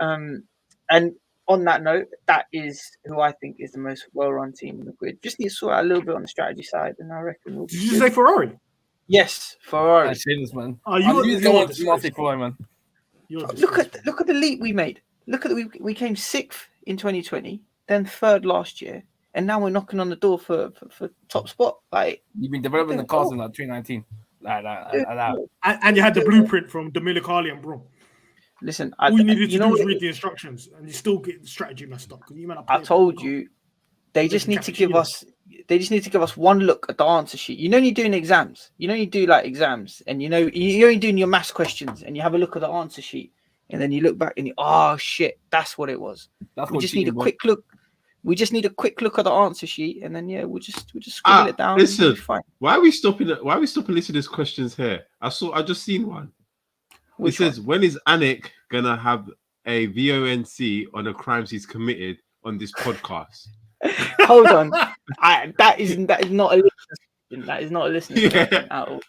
Speaker 1: And on that note, that is who I think is the most well-run team in the grid. Just need to sort out a little bit on the strategy side, and I reckon we'll be
Speaker 2: Did you say Ferrari?
Speaker 1: Yes, Ferrari.
Speaker 3: I say this, man.
Speaker 2: You
Speaker 3: want to say Ferrari, man.
Speaker 1: Look at the leap we made. Look at we came 6th in 2020, then 3rd last year, and now we're knocking on the door for top spot. Like
Speaker 3: you've been developing the cars in 2019.
Speaker 2: And you had the blueprint from Dominicali and Bro.
Speaker 1: Listen,
Speaker 2: all you needed to do was
Speaker 1: what
Speaker 2: read the instructions, and you still get the strategy messed up.
Speaker 1: I told you, they just need to give us. They just need to give us one look at the answer sheet. You know, you're doing exams. You know, you do like exams, and you're only doing your maths questions, and you have a look at the answer sheet, and then you look back and oh shit, that's what it was. We just need a quick look. We just need a quick look at the answer sheet, and then we'll just scribble it down.
Speaker 4: Listen, why are we stopping listeners' questions here? I just seen one. It says, when is Anik gonna have a VONC on the crimes he's committed on this podcast?
Speaker 1: Hold on, that is not a listener. That is not a listener question at all.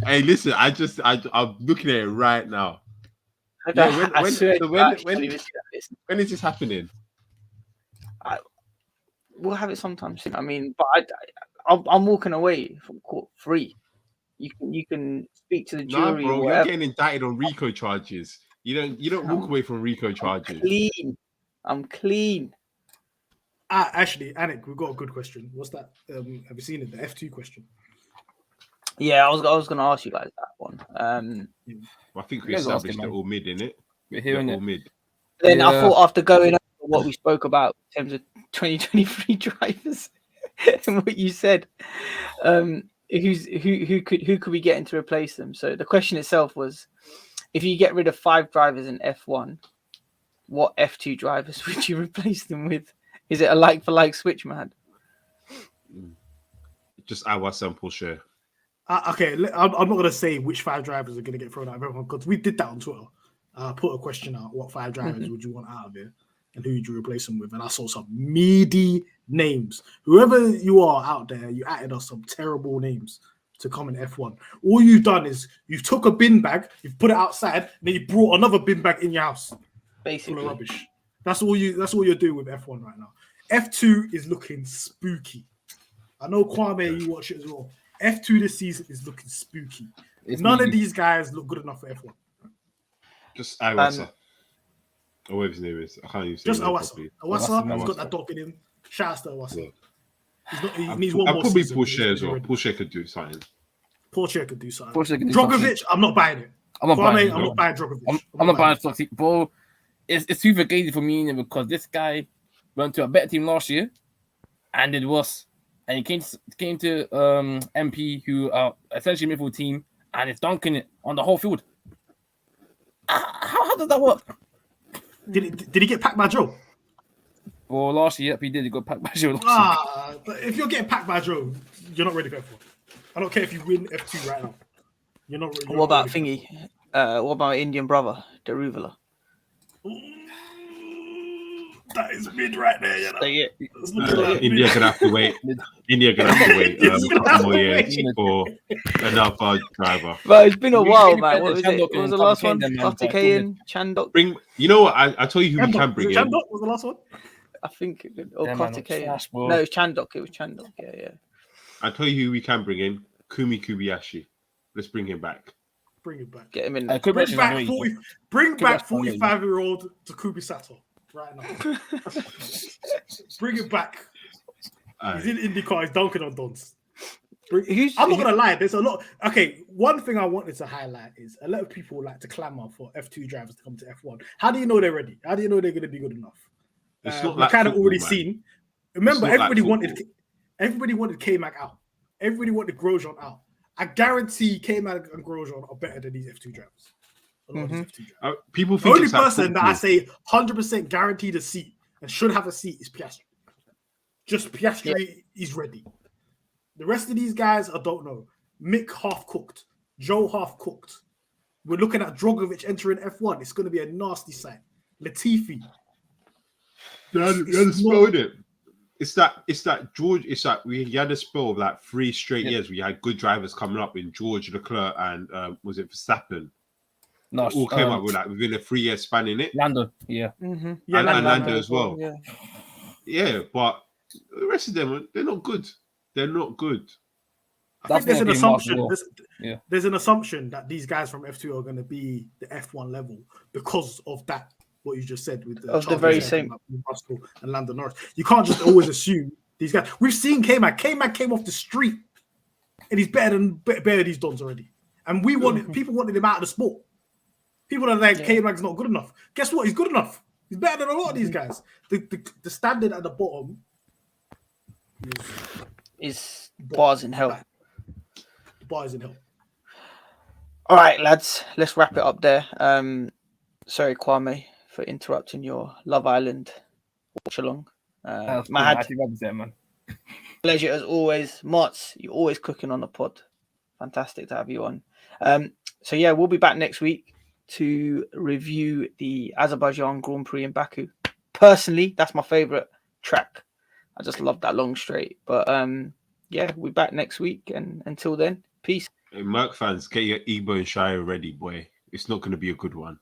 Speaker 4: Hey, listen, I'm looking at it right now. When is this happening?
Speaker 1: We'll have it sometime soon. I mean, but I'm walking away from court free. You can speak to the jury.
Speaker 4: Bro, you're getting indicted on RICO charges. You don't walk away from RICO charges.
Speaker 1: I'm clean.
Speaker 2: Actually, Anik, we've got a good question. What's that? Have you seen it? The F2 question.
Speaker 1: Yeah, I was going to ask you guys that one.
Speaker 4: I think we established they're all mid, innit?
Speaker 3: We're hearing
Speaker 4: all mid.
Speaker 1: Then I thought after going over what we spoke about in terms of 2023 drivers and what you said, who could we get in to replace them? So the question itself was, if you get rid of 5 drivers in F1, what F2 drivers would you replace them with? Is it a like for like switch, Mahad?
Speaker 4: Just Awas and Porsche.
Speaker 2: Okay, I'm not going to say which 5 drivers are going to get thrown out of everyone, because we did that on Twitter. Put a question out, what 5 drivers would you want out of it, and who would you replace them with? And I saw some meaty names. Whoever you are out there, you added us some terrible names to come in F1. All you've done is you took a bin bag, you've put it outside, and then you brought another bin bag in your house.
Speaker 1: Basically,
Speaker 2: full of rubbish. That's all you're doing with F1 right now. F2 is looking spooky. I know Kwame, you watch it as well. F2 this season is looking spooky. None of these guys look good enough for F1.
Speaker 4: Just Awasa. Or whatever his name is. I can't even say
Speaker 2: just Awasa. Awasa, he's got that dog in him. Shout out to Awasa. Yeah. He needs one more
Speaker 4: probably
Speaker 2: season.
Speaker 4: Porsche as well. Porsche could do something.
Speaker 2: Drogovic, I'm not buying it. I'm not buying Drogovic.
Speaker 3: I'm not buying Foxy. Bro, it's too fugazi for me because this guy went to a better team last year and did worse. And he came to MP, who are essentially midfield team, and is dunking it on the whole field. How does that work?
Speaker 2: Did he get packed by Joe?
Speaker 3: Well, last year, he did. He got packed by Joe.
Speaker 2: But if you're getting packed by Joe, you're not ready for F1. I don't care if you win F2 right now. You're not ready.
Speaker 1: What about Thingy? What about Indian brother, Deruvula?
Speaker 2: That is mid right there. You
Speaker 4: know? India gonna have to wait. India gonna have to wait a couple more years for another driver.
Speaker 1: But it's been a while, man. What was it? What was the last one? Kartikeyan, Chandok.
Speaker 4: You know what? I tell you who we can bring in.
Speaker 2: Chandok was the last one.
Speaker 1: I think, or Kartikeyan. No, it was Chandok. It was Chandok. Yeah.
Speaker 4: I tell you who we can bring in. Kumi Kobayashi. Let's bring him back.
Speaker 2: Bring him back.
Speaker 1: Get him in.
Speaker 2: Bring back 45-year-old Takubi Sato. Right now. Bring it back. He's in IndyCar. He's dunking on Dons. I'm not going to lie. There's a lot. Okay, one thing I wanted to highlight is a lot of people like to clamor for F2 drivers to come to F1. How do you know they're ready? How do you know they're going to be good enough? We've kind of already seen. Remember, everybody wanted K-Mac out. Everybody wanted Grosjean out. I guarantee K-Mac and Grosjean are better than these F2 drivers.
Speaker 4: People think
Speaker 2: the only person that I say 100% guaranteed a seat and should have a seat is Piastri. Just Piastri is ready. The rest of these guys, I don't know. Mick half cooked, Joe half cooked. We're looking at Drogovic entering F1. It's going to be a nasty sight. Latifi.
Speaker 4: You spelled it. It's that George. It's like we had a spell of like 3 straight years. We had good drivers coming up in George Leclerc and was it Verstappen?
Speaker 3: No,
Speaker 4: all came up with like within a 3-year span in it.
Speaker 3: Lando, yeah,
Speaker 1: mm-hmm.
Speaker 4: And Lando as well. Yeah, but the rest of them, they're not good. They're not good.
Speaker 2: I think there's an assumption. There's an assumption that these guys from F2 are going to be the F1 level because of that. What you just said with
Speaker 1: the very same
Speaker 2: Russell and Lando Norris. You can't just always assume these guys. We've seen K-Mac. K-Mac came off the street, and he's better than these dons already. And people wanted him out of the sport. People are like, K-Mag's not good enough. Guess what? He's good enough. He's better than a lot of these guys. The standard at the bottom
Speaker 1: is bars in hell.
Speaker 2: Bars in hell.
Speaker 1: All right, lads, let's wrap it up there. Sorry, Kwame, for interrupting your Love Island watch along. Mahad,
Speaker 3: man.
Speaker 1: Pleasure as always. Martz, you're always cooking on the pod. Fantastic to have you on. So yeah, we'll be back next week to review the Azerbaijan Grand Prix in Baku. Personally, that's my favorite track. I just love that long straight. But yeah, we'll be back next week, and until then, peace.
Speaker 4: Hey, Merc fans, get your Ebo and Shire ready, boy. It's not going to be a good one.